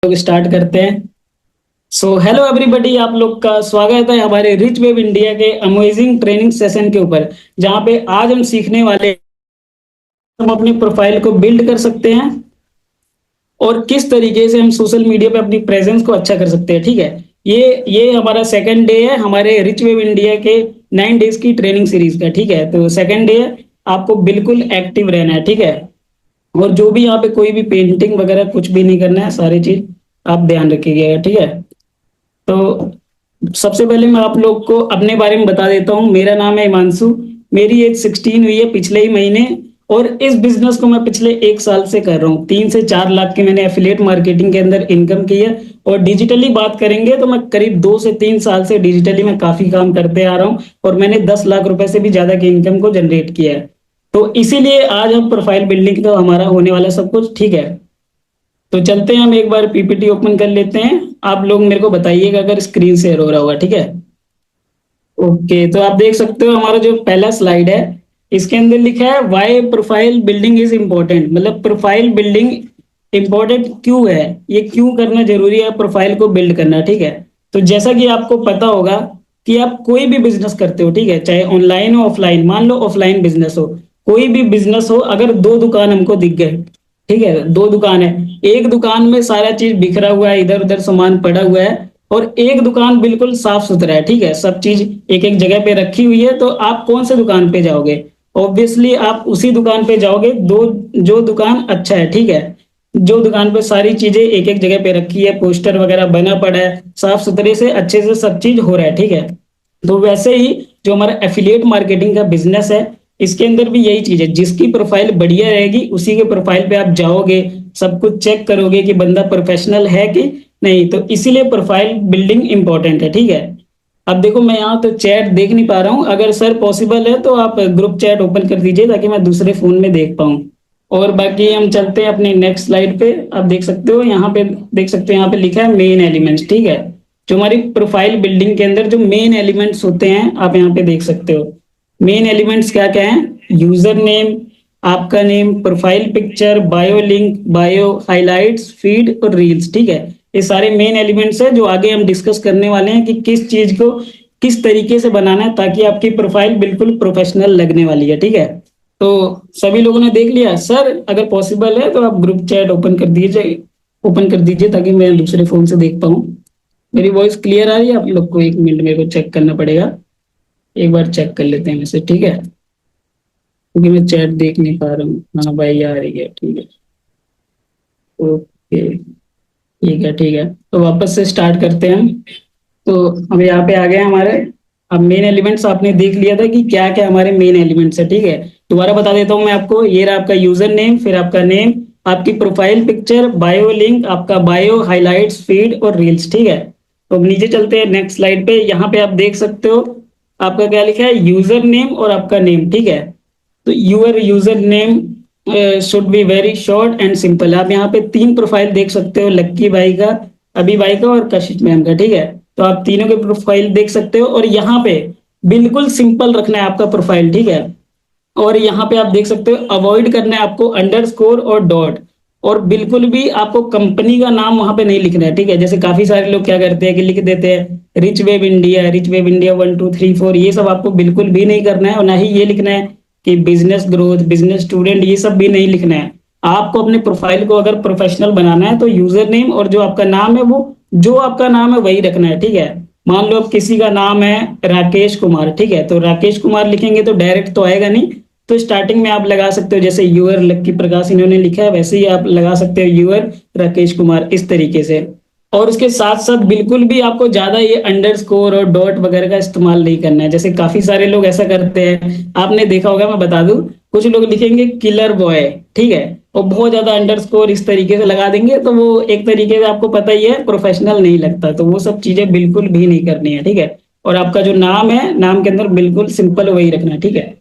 लोग स्टार्ट करते हैं। सो हेलो एवरीबॉडी, आप लोग का स्वागत है हमारे रिच वेब इंडिया के अमेजिंग ट्रेनिंग सेशन के ऊपर, जहां पे आज हम सीखने वाले हैं, हम अपनी प्रोफाइल को बिल्ड कर सकते हैं और किस तरीके से हम सोशल मीडिया पे अपनी प्रेजेंस को अच्छा कर सकते हैं। ठीक है, ये हमारा सेकंड डे है हमारे रिच वेब इंडिया के 9 डेज की ट्रेनिंग सीरीज का। ठीक है, तो सेकंड डे है, आपको बिल्कुल एक्टिव रहना है। ठीक है, और जो भी यहाँ पे कोई भी पेंटिंग वगैरह कुछ भी नहीं करना है, सारी चीज आप ध्यान रखिएगा। ठीक है, तो सबसे पहले मैं आप लोग को अपने बारे में बता देता हूँ। मेरा नाम है हिमांशु, मेरी एज 16 हुई है पिछले ही महीने, और इस बिजनेस को मैं पिछले 1 साल से कर रहा हूँ। 3 से 4 लाख की मैंने एफिलिएट मार्केटिंग के अंदर इनकम की है। और डिजिटली बात करेंगे तो मैं करीब 2 से 3 साल से डिजिटली मैं काफी काम करते आ रहा हूँ, और मैंने 10 लाख रुपए से भी ज्यादा की इनकम को जनरेट किया है। तो इसीलिए आज हम प्रोफाइल बिल्डिंग का हमारा होने वाला सब कुछ। ठीक है, तो चलते हैं, हम एक बार पीपीटी ओपन कर लेते हैं। आप लोग मेरे को बताइएगा अगर स्क्रीन शेयर हो रहा होगा। ठीक है, ओके, तो आप देख सकते हो हमारा जो पहला स्लाइड है, इसके अंदर लिखा है why profile building is important. मतलब प्रोफाइल बिल्डिंग इम्पोर्टेंट क्यों है, ये क्यों करना जरूरी है प्रोफाइल को बिल्ड करना। ठीक है, तो जैसा कि आपको पता होगा कि आप कोई भी बिजनेस करते हो, ठीक है, चाहे ऑनलाइन हो ऑफलाइन, मान लो ऑफलाइन बिजनेस हो, कोई भी बिजनेस हो, अगर दो दुकान हमको दिख गए, ठीक है, दो दुकान है, एक दुकान में सारा चीज बिखरा हुआ है, इधर उधर सामान पड़ा हुआ है, और एक दुकान बिल्कुल साफ सुथरा है, ठीक है, सब चीज एक एक जगह पे रखी हुई है, तो आप कौन से दुकान पे जाओगे? ऑब्वियसली आप उसी दुकान पे जाओगे दो, जो दुकान अच्छा है। ठीक है, जो दुकान पे सारी चीजें एक एक जगह पे रखी है, पोस्टर वगैरह बना पड़ा है, साफ सुथरे से अच्छे से सब चीज हो रहा है। ठीक है, तो वैसे ही जो हमारा एफिलिएट मार्केटिंग का बिजनेस है, इसके अंदर भी यही चीज है, जिसकी प्रोफाइल बढ़िया रहेगी उसी के प्रोफाइल पे आप जाओगे, सब कुछ चेक करोगे कि बंदा प्रोफेशनल है कि नहीं। तो इसीलिए प्रोफाइल बिल्डिंग इंपॉर्टेंट है। ठीक है, अब देखो मैं यहाँ तो चैट देख नहीं पा रहा हूँ, अगर सर पॉसिबल है तो आप ग्रुप चैट ओपन कर दीजिए ताकि मैं दूसरे फोन में देख पाऊँ। और बाकी हम चलते हैं अपनी नेक्स्ट स्लाइड पे। आप देख सकते हो यहाँ पे, देख सकते हो यहाँ पे लिखा है मेन एलिमेंट्स। ठीक है, जो हमारी प्रोफाइल बिल्डिंग के अंदर जो मेन एलिमेंट्स होते हैं, आप यहाँ पे देख सकते हो मेन एलिमेंट्स क्या क्या है। यूजर नेम, आपका name, profile picture, bio link, bio highlights, feed और रील्स। ठीक है, ये सारे मेन एलिमेंट्स है जो आगे हम डिस्कस करने वाले हैं कि किस चीज को किस तरीके से बनाना है ताकि आपकी प्रोफाइल बिल्कुल प्रोफेशनल लगने वाली है। ठीक है, तो सभी लोगों ने देख लिया? सर अगर पॉसिबल है तो आप ग्रुप चैट ओपन कर दीजिए ताकि मैं दूसरे फोन से देख पाऊँ। मेरी वॉइस क्लियर आ रही है आप लोग को? 1 मिनट मेरे को चेक करना पड़ेगा, एक बार चेक कर लेते हैं वैसे। ठीक है, क्योंकि मैं चैट देख नहीं पा रहा हूँ। हाँ भाई आ रही है, ठीक है, ओके, ठीक है, तो वापस से स्टार्ट करते हैं हम। तो हम यहाँ पे आ गए हमारे। अब मेन एलिमेंट्स आपने देख लिया था कि क्या क्या हमारे मेन एलिमेंट्स है। ठीक है, दोबारा बता देता हूँ मैं आपको। ये रहा आपका यूजर नेम, फिर आपका नेम, आपकी प्रोफाइल पिक्चर, बायो लिंक, आपका बायो हाइलाइट्स, फीड और रील्स। ठीक है, तो अब नीचे चलते हैं नेक्स्ट स्लाइड पे। यहाँ पे आप देख सकते हो आपका क्या लिखा है, यूजर नेम और आपका नेम। ठीक है, तो your user name should be very short and simple. आप यहाँ पे 3 प्रोफाइल देख सकते हो, लक्की भाई का, अभी भाई का और कशिश मैम का। ठीक है, तो आप तीनों के प्रोफाइल देख सकते हो, और यहाँ पे बिल्कुल सिंपल रखना है आपका प्रोफाइल। ठीक है, और यहाँ पे आप देख सकते हो अवॉइड करना है आपको अंडरस्कोर और डॉट, और बिल्कुल भी आपको कंपनी का नाम वहां पे नहीं लिखना है। ठीक है, जैसे काफी सारे लोग क्या करते हैं कि लिख देते हैं rich web India, rich web India 1 2 3 4, ये सब आपको बिल्कुल भी नहीं करना है, और ना ही ये लिखना है कि बिजनेस ग्रोथ, बिजनेस स्टूडेंट, ये सब भी नहीं लिखना है। आपको अपने प्रोफाइल को अगर प्रोफेशनल बनाना है तो यूजर नेम और जो आपका नाम है, वो जो आपका नाम है वही रखना है। ठीक है, मान लो अब किसी का नाम है राकेश कुमार, ठीक है, तो राकेश कुमार लिखेंगे तो डायरेक्ट तो आएगा नहीं, तो स्टार्टिंग में आप लगा सकते हो जैसे यूअर लक्की प्रकाश इन्होंने लिखा है, वैसे ही आप लगा सकते हो यूअर राकेश कुमार, इस तरीके से। और उसके साथ साथ बिल्कुल भी आपको ज्यादा ये अंडरस्कोर और डॉट वगैरह का इस्तेमाल नहीं करना है, जैसे काफी सारे लोग ऐसा करते हैं, आपने देखा होगा, मैं बता दूं, कुछ लोग लिखेंगे किलर बॉय, ठीक है, और बहुत ज्यादा अंडरस्कोर इस तरीके से लगा देंगे, तो वो एक तरीके से आपको पता ही है प्रोफेशनल नहीं लगता, तो वो सब चीजें बिल्कुल भी नहीं करनी है। ठीक है, और आपका जो नाम है, नाम के अंदर बिल्कुल सिंपल वही रखना है। ठीक है,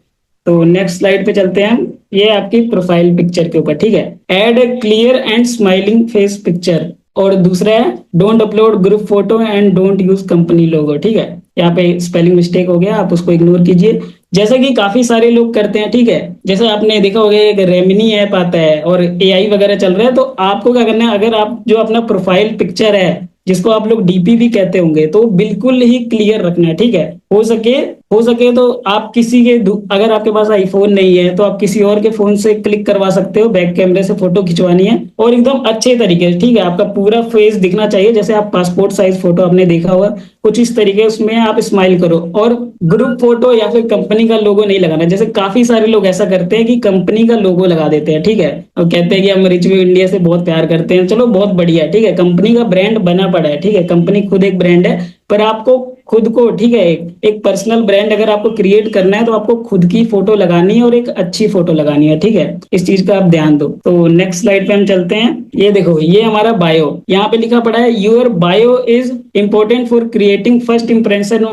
तो नेक्स्ट स्लाइड पे चलते हैं हम। ये आपकी प्रोफाइल पिक्चर के ऊपर। ठीक है, add a clear and smiling face picture, और दूसरा है don't upload group photo and don't use company लोगो। ठीक है, यहाँ पे स्पेलिंग मिस्टेक हो गया, आप उसको इग्नोर कीजिए। जैसा कि काफी सारे लोग करते हैं, ठीक है। जैसे आपने देखा होगा एक रेमिनी ऐप आता है और एआई वगैरह चल रहा है, तो आपको क्या करना है, अगर आप जो अपना प्रोफाइल पिक्चर है जिसको आप लोग डीपी भी कहते होंगे, तो बिल्कुल ही क्लियर रखना है, ठीक है। हो सके तो आप किसी के अगर आपके पास आईफोन नहीं है तो आप किसी और के फोन से क्लिक करवा सकते हो, बैक कैमरे से फोटो खिंचवानी है और एकदम अच्छे तरीके से, ठीक है। आपका पूरा फेस दिखना चाहिए, जैसे आप पासपोर्ट साइज फोटो आपने देखा होगा कुछ इस तरीके, उसमें आप स्माइल करो। और ग्रुप फोटो या फिर कंपनी का लोगो नहीं लगाना, जैसे काफी सारे लोग ऐसा करते हैं कि कंपनी का लोगो लगा देते हैं, ठीक है, और कहते हैं कि हम रिच व्यू इंडिया से बहुत प्यार करते हैं। चलो बहुत बढ़िया है, ठीक है, कंपनी का ब्रांड बना पड़ा है, ठीक है, कंपनी खुद एक ब्रांड है, पर आपको खुद को, ठीक है, एक पर्सनल ब्रांड अगर आपको क्रिएट करना है तो आपको खुद की फोटो लगानी है और एक अच्छी फोटो लगानी है, ठीक है। इस चीज का आप ध्यान दो। तो नेक्स्ट स्लाइड पे हम चलते हैं। ये देखो, ये हमारा बायो, यहाँ पे लिखा पड़ा है your bio is important for creating first impression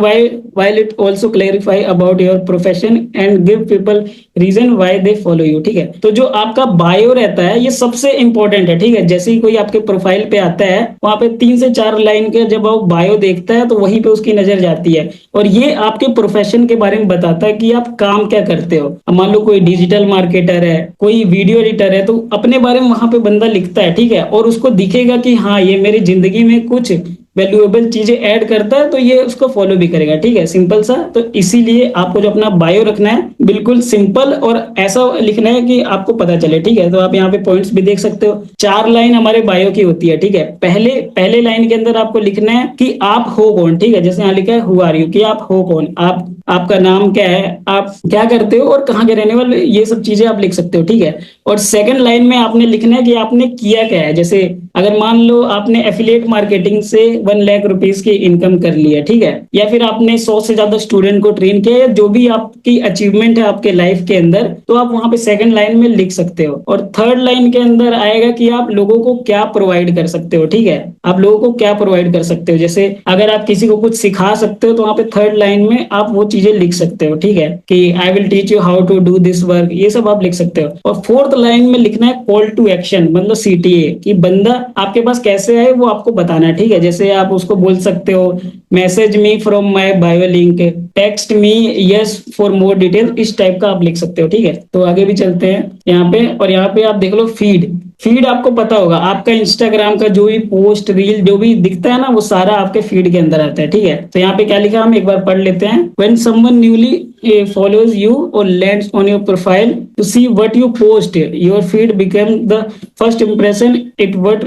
while it also clarify about your profession and give people reason why they follow you, ठीक है। तो जो आपका बायो रहता है ये सबसे इंपॉर्टेंट है, ठीक है। जैसे ही कोई आपके प्रोफाइल पे आता है वहां पे 3 से 4 लाइन के जब वो बायो देखता है तो वहीं पे उसकी नजर जाती है, और ये आपके प्रोफेशन के बारे में बताता है कि आप काम क्या करते हो। अब मान लो कोई डिजिटल मार्केटर है, कोई वीडियो एडिटर है, तो अपने बारे में वहां पे बंदा लिखता है, ठीक है, और उसको दिखेगा कि हाँ ये मेरी जिंदगी में कुछ वैल्यूएबल चीजें ऐड करता है, तो ये उसको फॉलो भी करेगा, ठीक है, सिंपल सा। तो इसीलिए आपको जो अपना बायो रखना है बिल्कुल सिंपल और ऐसा लिखना है कि आपको पता चले, ठीक है। तो आप यहाँ पे पॉइंट्स भी देख सकते हो, 4 लाइन हमारे बायो की होती है, ठीक है। पहले पहले लाइन के अंदर आपको लिखना है कि आप हो कौन, ठीक है, जैसे यहाँ लिखा है हु आर यू, कि आप हो कौन, आप आपका नाम क्या है, आप क्या करते हो और कहाँ के रहने वाले, ये सब चीजें आप लिख सकते हो, ठीक है। और सेकंड लाइन में आपने लिखना है कि आपने किया क्या है। जैसे अगर मान लो आपने एफिलिएट मार्केटिंग से 1 लाख रुपीज की इनकम कर ली है, ठीक है, या फिर आपने 100 से ज्यादा स्टूडेंट को ट्रेन किया, या जो भी आपकी अचीवमेंट है आपके लाइफ के अंदर, तो आप वहां पे सेकंड लाइन में लिख सकते हो। और थर्ड लाइन के अंदर आएगा कि आप लोगों को क्या प्रोवाइड कर सकते हो, ठीक है, आप लोगों को क्या प्रोवाइड कर सकते हो। जैसे अगर आप किसी को कुछ सिखा सकते हो तो वहां पे थर्ड लाइन में आप वो चीजें लिख सकते हो, ठीक है, कि I will teach you how to do this work, ये सब आप लिख सकते हो। और फोर्थ लाइन में लिखना है कॉल टू एक्शन, मतलब सीटीए, कि बंदा आपके पास कैसे आए वो आपको बताना है, ठीक है। जैसे आप उसको बोल सकते हो message me from my bio link, text me yes for more detail, इस टाइप का आप लिख सकते हो, ठीक है। तो आगे भी चलते हैं यहाँ पे, और यहाँ पे आप देख लो फीड। फीड आपको पता होगा, आपका इंस्टाग्राम का जो भी पोस्ट रील जो भी दिखता है ना, वो सारा आपके फीड के अंदर आता है, ठीक है। तो यहाँ पे क्या लिखा हम एक बार पढ़ लेते हैं। When someone newly follows you or lands on your profile to see what you post, your feed become the first impression, it what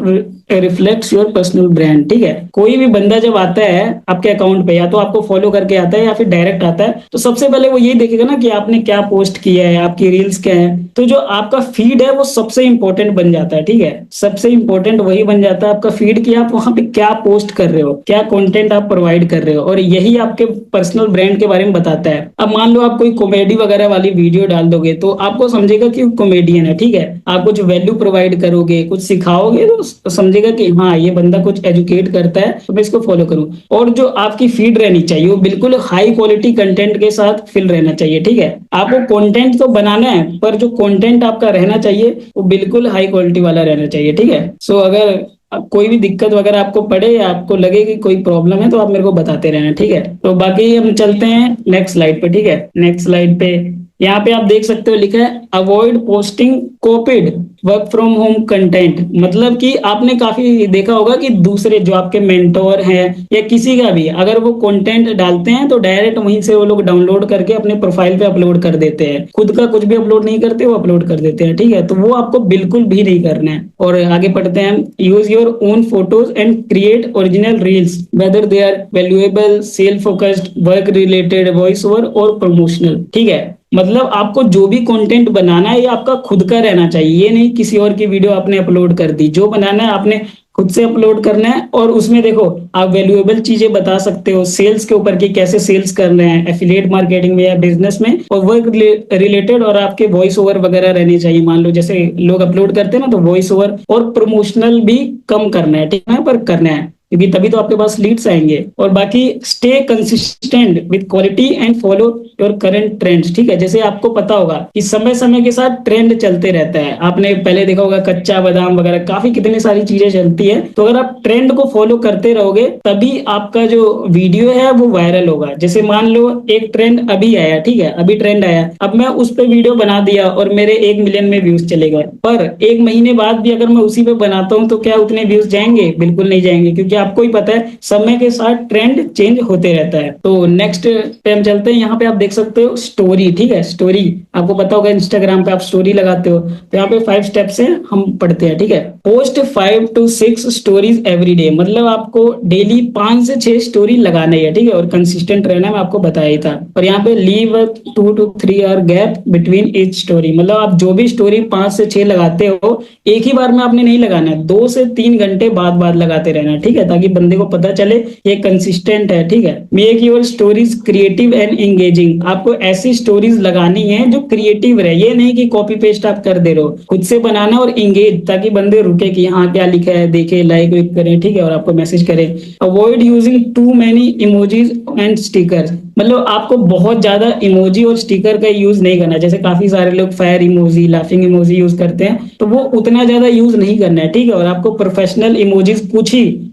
reflects your personal brand, ठीक है। कोई भी बंदा जब आता है आपके अकाउंट पे, या तो आपको फॉलो करके आता है या फिर डायरेक्ट आता है, तो सबसे पहले वो यही देखेगा ना कि आपने क्या पोस्ट किया है, आपकी रील्स क्या है। तो जो आपका फीड है वो सबसे इंपॉर्टेंट बन जाता है, ठीक है, सबसे इंपॉर्टेंट वही बन जाता है आपका फीड, कि आप वहां पे क्या पोस्ट कर रहे हो, क्या कंटेंट आप प्रोवाइड कर रहे हो, और यही आपके पर्सनल ब्रांड के बारे में बताता है। अब मान लो आप कोई कॉमेडी वगैरह वाली वीडियो डाल दोगे तो आपको समझेगा कि वो कॉमेडियन है, ठीक है। आप कुछ वैल्यू प्रोवाइड करोगे, कुछ सिखाओगे, तो समझेगा कि हाँ ये बंदा कुछ एजुकेट करता है, तो मैं इसको फॉलो करूं। और जो आपकी फीड रहनी चाहिए वो बिल्कुल हाई क्वालिटी कंटेंट के साथ फिल रहना चाहिए, ठीक है। आपको कंटेंट तो बनाना है, पर जो कंटेंट आपका रहना चाहिए वो बिल्कुल हाई क्वालिटी वाला रहना चाहिए, ठीक है। सो अगर अब कोई भी दिक्कत वगैरह आपको पड़े या आपको लगे कि कोई प्रॉब्लम है तो आप मेरे को बताते रहना, ठीक है। तो बाकी हम चलते हैं नेक्स्ट स्लाइड पे, ठीक है। नेक्स्ट स्लाइड पे यहाँ पे आप देख सकते हो लिखा है avoid posting copied work from home content, मतलब कि आपने काफी देखा होगा कि दूसरे जो आपके मेंटोर हैं या किसी का भी अगर वो कंटेंट डालते हैं तो डायरेक्ट वहीं से वो लोग डाउनलोड करके अपने प्रोफाइल पे अपलोड कर देते हैं, खुद का कुछ भी अपलोड नहीं करते, वो अपलोड कर देते हैं, ठीक है। तो वो आपको बिल्कुल भी नहीं करना है। और आगे पढ़ते हैं, use your own photos and create original reels whether they are valuable, self focused, work related, voice over और प्रमोशनल, ठीक है। मतलब आपको जो भी कंटेंट बनाना है ये आपका खुद का रहना चाहिए, ये नहीं किसी और की वीडियो आपने अपलोड कर दी। जो बनाना है आपने खुद से अपलोड करना है, और उसमें देखो आप वैल्यूएबल चीजें बता सकते हो सेल्स के ऊपर कि कैसे सेल्स करना है एफिलिएट मार्केटिंग में या बिजनेस में, और वर्क रिलेटेड, और आपके वॉइस ओवर वगैरह रहने चाहिए। मान लो जैसे लोग अपलोड करते हैं ना, तो वॉइस ओवर और प्रमोशनल भी कम करना है, ठीक है, पर करना है। क्योंकि तभी तो आपके पास लीड्स आएंगे। और बाकी stay consistent with quality and follow your current trends, ठीक है। जैसे आपको पता होगा कि समय समय के साथ ट्रेंड चलते रहता है, आपने पहले देखा होगा कच्चा बादाम वगैरह, काफी कितनी सारी चीजें चलती है। तो अगर आप ट्रेंड को फॉलो करते रहोगे तभी आपका जो वीडियो है वो वायरल होगा। जैसे मान लो एक ट्रेंड अभी आया, ठीक है, अभी ट्रेंड आया, अब मैं उस पे वीडियो बना दिया और मेरे 1 मिलियन में व्यूज चले गए, पर 1 महीने बाद भी अगर मैं उसी पे बनाता हूँ तो क्या उतने व्यूज जाएंगे? बिल्कुल नहीं जाएंगे, क्योंकि आपको ही पता है समय के साथ ट्रेंड चेंज होते रहता है। तो नेक्स्ट पे हम चलते हैं। यहाँ पे आप देख सकते हो स्टोरी, ठीक है, स्टोरी आपको पता होगा इंस्टाग्राम पे आप स्टोरी लगाते हो, तो यहाँ पे 5 स्टेप्स हैं, हम पढ़ते हैं, ठीक है। Post 5 to 6 stories every day, मतलब आपको डेली 5 से 6 स्टोरी लगाना है, ठीक है, और कंसिस्टेंट रहना, मैं आपको बताया ही था। और यहाँ पे leave 2 to 3 hour gap between each story, मतलब आप जो भी स्टोरी 5 से 6 लगाते हो एक ही बार में आपने नहीं लगाना है, 2 से 3 घंटे बाद बाद लगाते रहना, ठीक है, ताकि बंदे को पता चले ये कंसिस्टेंट है, ठीक है। Make your stories creative and engaging, आपको ऐसी स्टोरीज लगानी है जो क्रिएटिव रहे, ये नहीं कि कॉपी पेस्ट आप कर दे रहे हो, खुद से बनाना और एंगेज, ताकि बंदे रुके कि हाँ क्या लिखा है, देखे, लाइक वाइक करें, ठीक है, और आपको मैसेज करें। Avoid using too many emojis and stickers, मतलब आपको बहुत ज्यादा इमोजी और स्टिकर का यूज नहीं करना। जैसे काफी सारे लोग fire emoji, laughing emoji use करते हैं, तो वो उतना ज्यादा यूज नहीं करना है, ठीक है। और आपको प्रोफेशनल इमोजीज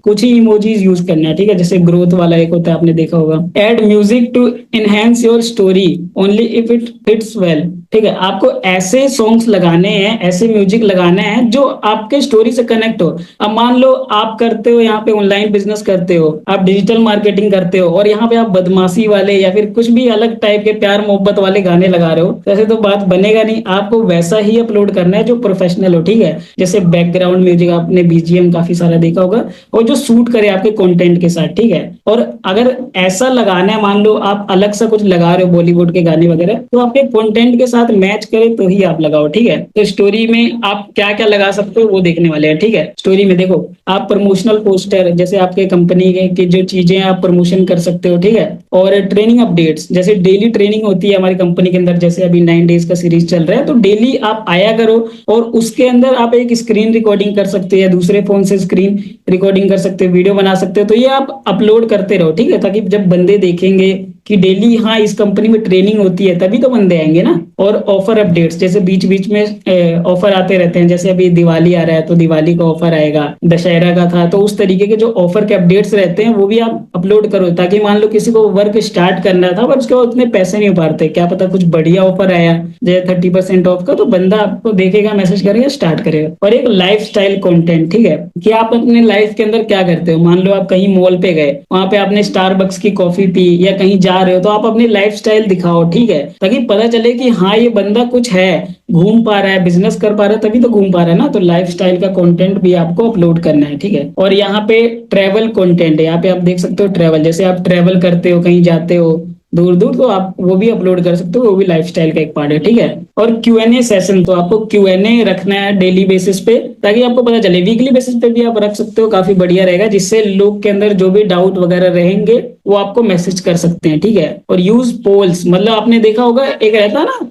कुछ ही इमोजीज यूज करना है, ठीक है। जैसे ग्रोथ वाला एक होता है, आपने देखा होगा। Add music to enhance your story only if it fits well, ठीक है। आपको ऐसे सॉन्ग्स लगाने हैं, ऐसे म्यूजिक लगाना है जो आपके स्टोरी से कनेक्ट हो। अब मान लो आप करते हो यहाँ पे ऑनलाइन बिजनेस करते हो, आप डिजिटल मार्केटिंग करते हो, और यहाँ पे आप बदमाशी वाले या फिर कुछ भी अलग टाइप के प्यार मोहब्बत वाले गाने लगा रहे हो, तो ऐसे तो बात बनेगा नहीं। आपको वैसा ही अपलोड करना है जो प्रोफेशनल हो, ठीक है। जैसे बैकग्राउंड म्यूजिक, आपने बीजीएम काफी सारा देखा होगा, और जो सूट करे आपके कंटेंट के साथ, ठीक है। और अगर ऐसा लगाना है, मान लो आप अलग सा कुछ लगा रहे हो बॉलीवुड के गाने वगैरह, तो आपके कंटेंट के साथ मैच करे तो ही आप लगाओ, ठीक है। तो स्टोरी में आप क्या क्या लगा सकते हो वो देखने वाले हैं, ठीक है। स्टोरी में देखो, आप प्रमोशनल पोस्टर, जैसे आपके कंपनी की जो चीजें आप प्रमोशन कर सकते हो, ठीक है। और ट्रेनिंग अपडेट्स, जैसे डेली ट्रेनिंग होती है हमारी कंपनी के अंदर, जैसे अभी 9 डेज का सीरीज चल रहा है, तो डेली आप आया करो, और उसके अंदर आप एक स्क्रीन रिकॉर्डिंग कर सकते हैं, दूसरे फोन से स्क्रीन रिकॉर्डिंग कर सकते हो, वीडियो बना सकते हो, तो ये आप अपलोड करते रहो, ठीक है, ताकि जब बंदे देखेंगे कि डेली हाँ इस कंपनी में ट्रेनिंग होती है, तभी तो बंदे आएंगे ना। और ऑफर अपडेट्स, जैसे बीच बीच में ऑफर आते रहते हैं, जैसे अभी दिवाली आ रहा है तो दिवाली का ऑफर आएगा, दशहरा का था, तो उस तरीके के जो ऑफर के अपडेट्स रहते हैं वो भी आप अपलोड करो, ताकि मान लो किसी को वर्क स्टार्ट करना था पर उसके बाद उतने पैसे नहीं उभारते, क्या पता कुछ बढ़िया ऑफर आया जैसे 30% ऑफ का, तो बंदा आपको देखेगा, मैसेज करेगा, स्टार्ट करेगा। और एक लाइफ स्टाइल कॉन्टेंट, ठीक है, कि आप अपने लाइफ के अंदर क्या करते हो। मान लो आप कहीं मॉल पे गए, वहां पे आपने स्टारबक्स की कॉफी पी, या कहीं जा रहे हो, तो आप अपनी लाइफ स्टाइल दिखाओ, ठीक है, ताकि पता चले कि हाँ ये बंदा कुछ है, घूम पा रहा है, बिजनेस कर पा रहा है, तभी तो घूम पा रहा है ना। तो लाइफ स्टाइल का कंटेंट भी आपको अपलोड करना है, ठीक है। और यहाँ पे ट्रेवल कंटेंट है, यहाँ पे आप देख सकते हो ट्रेवल, जैसे आप ट्रेवल करते हो, कहीं जाते हो दूर दूर, तो आप वो भी अपलोड कर सकते हो, वो भी लाइफस्टाइल का एक पार्ट है, ठीक है। और Q&A सेशन, तो आपको Q&A रखना है डेली बेसिस पे, ताकि आपको पता चले। वीकली बेसिस पे भी आप रख सकते हो, काफी बढ़िया रहेगा, जिससे लोग के अंदर जो भी डाउट वगैरह रहेंगे वो आपको मैसेज कर सकते हैं, ठीक है। और यूज पोल्स, मतलब आपने देखा होगा एक रहता है ना,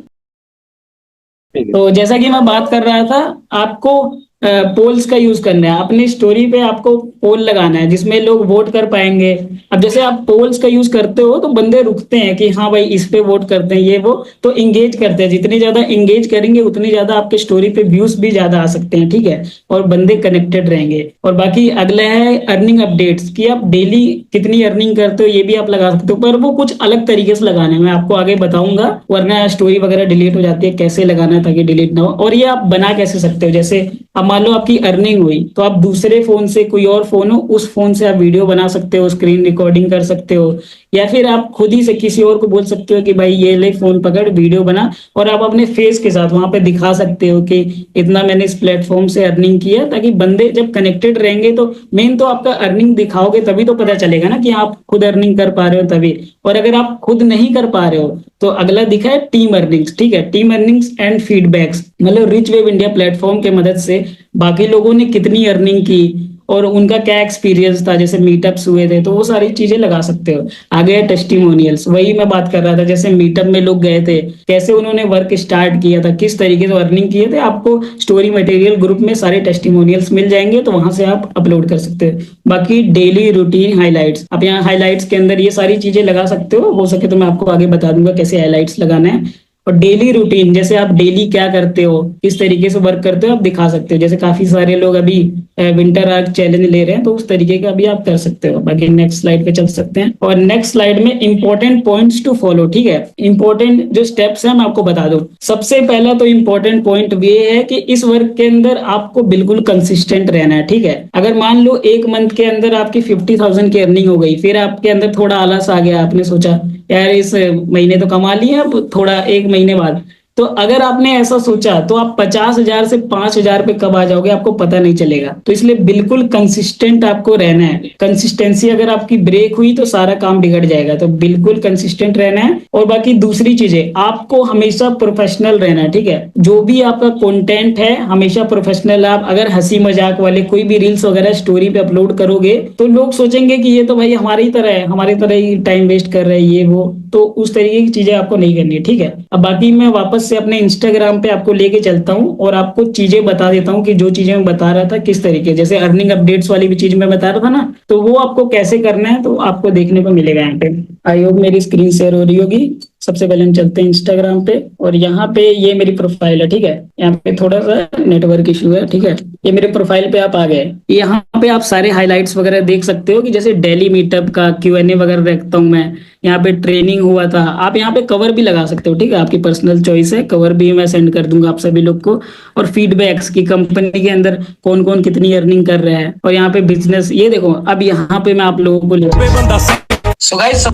तो जैसा कि मैं बात कर रहा था, आपको पोल्स का यूज करना है अपनी स्टोरी पे, आपको पोल लगाना है जिसमें लोग वोट कर पाएंगे। अब जैसे आप पोल्स का यूज करते हो तो बंदे रुकते हैं कि हाँ भाई इस पे वोट करते हैं, ये वो, तो इंगेज करते हैं, जितनी ज्यादा इंगेज करेंगे उतनी ज्यादा आपके स्टोरी पे व्यूज भी ज्यादा आ सकते हैं, ठीक है, और बंदे कनेक्टेड रहेंगे। और बाकी अगला है अर्निंग अपडेट्स, कि आप डेली कितनी अर्निंग करते हो ये भी आप लगा सकते हो, पर वो कुछ अलग तरीके से लगाना है, मैं आपको आगे बताऊंगा, वरना स्टोरी वगैरह डिलीट हो जाती है, कैसे लगाना है ताकि डिलीट ना हो। और ये आप बना कैसे सकते हो, जैसे अब मान लो आपकी अर्निंग हुई, तो आप दूसरे फोन से, कोई और फोन हो उस फोन से आप वीडियो बना सकते हो, स्क्रीन रिकॉर्डिंग कर सकते हो, या फिर आप खुद ही से किसी और को बोल सकते हो कि भाई ये ले फोन पकड़ वीडियो बना, और आप अपने फेस के साथ वहां पे दिखा सकते हो कि इतना मैंने इस प्लेटफॉर्म से अर्निंग किया, ताकि बंदे जब कनेक्टेड रहेंगे तो मेन तो आपका अर्निंग दिखाओगे तभी तो पता चलेगा ना कि आप खुद अर्निंग कर पा रहे हो तभी। और अगर आप खुद नहीं कर पा रहे हो तो अगला दिखा है टीम अर्निंग्स, ठीक है, टीम अर्निंग्स एंड फीडबैक्स, मतलब रिच वेब इंडिया प्लेटफॉर्म के मदद से बाकी लोगों ने कितनी अर्निंग की और उनका क्या एक्सपीरियंस था, जैसे मीटअप्स हुए थे, तो वो सारी चीजें लगा सकते हो। आगे है टेस्टिमोनियल्स, वही मैं बात कर रहा था, जैसे मीटअप में लोग गए थे, कैसे उन्होंने वर्क स्टार्ट किया था, किस तरीके से अर्निंग किए थे, आपको स्टोरी मटेरियल ग्रुप में सारे टेस्टिमोनियल्स मिल जाएंगे, तो वहां से आप अपलोड कर सकते हो। बाकी डेली रूटीन हाइलाइट्स, आप यहाँ हाइलाइट्स के अंदर ये सारी चीजें लगा सकते हो सके तो मैं आपको आगे बता दूंगा कैसे हाइलाइट्स लगाना है। और डेली रूटीन, जैसे आप डेली क्या करते हो, किस तरीके से वर्क करते हो, आप दिखा सकते हो। जैसे काफी सारे लोग अभी विंटर आर्क चैलेंज ले रहे हैं, तो उस तरीके का भी आप कर सकते हो। बाकी नेक्स्ट स्लाइड पे चल सकते हैं, और नेक्स्ट स्लाइड में इंपॉर्टेंट पॉइंट्स टू फॉलो, ठीक है। इंपॉर्टेंट जो स्टेप्स हैं मैं आपको बता दूं। सबसे पहला तो इंपॉर्टेंट पॉइंट ये है कि इस वर्क के अंदर आपको बिल्कुल कंसिस्टेंट रहना है, ठीक है। अगर मान लो एक मंथ के अंदर आपकी 50,000 की अर्निंग हो गई, फिर आपके अंदर थोड़ा आलस आ गया, आपने सोचा यार इस महीने तो कमा लिया, अब थोड़ा एक महीने बाद, तो अगर आपने ऐसा सोचा तो आप 50,000 से 5,000 पे कब आ जाओगे आपको पता नहीं चलेगा। तो इसलिए बिल्कुल कंसिस्टेंट आपको रहना है। कंसिस्टेंसी अगर आपकी ब्रेक हुई तो सारा काम बिगड़ जाएगा, तो बिल्कुल कंसिस्टेंट रहना है। और बाकी दूसरी चीजें, आपको हमेशा प्रोफेशनल रहना है, ठीक है। जो भी आपका कंटेंट है हमेशा प्रोफेशनल। आप अगर हंसी मजाक वाले कोई भी रील्स वगैरह स्टोरी पे अपलोड करोगे तो लोग सोचेंगे कि ये तो भाई हमारी ही तरह है, हमारी तरह ही टाइम वेस्ट कर रहे हैं ये वो, तो उस तरीके की चीजें आपको नहीं करनी है, ठीक है। अब बाकी मैं वापस से अपने इंस्टाग्राम पे आपको लेके चलता हूँ और आपको चीजें बता देता हूँ कि जो चीजें मैं बता रहा था किस तरीके, जैसे अर्निंग अपडेट्स वाली भी चीज मैं बता रहा था ना, तो वो आपको कैसे करना है तो आपको देखने को मिलेगा यहाँ पे। आई होप मेरी स्क्रीन शेयर हो रही होगी। सबसे पहले हम चलते हैं इंस्टाग्राम पे, और यहाँ पे ये मेरी प्रोफाइल है, ठीक है। यहाँ पे थोड़ा सा नेटवर्क इशू है, ठीक है। ये मेरे प्रोफाइल पे आप आ गए, यहाँ पे आप सारे हाइलाइट्स वगैरह देख सकते हो कि जैसे डेली मीटअप का Q&A वगैरह रखता हूँ मैं, यहाँ पे ट्रेनिंग हुआ था। आप यहाँ पे कवर भी लगा सकते हो, ठीक है, आपकी पर्सनल चॉइस है। कवर भी मैं सेंड कर दूंगा आप सभी लोग को। और फीडबैक्स की कंपनी के अंदर कौन कौन कितनी अर्निंग कर रहा है, और यहाँ पे बिजनेस, ये देखो अब यहाँ पे मैं आप लोगों को ले सो गाइस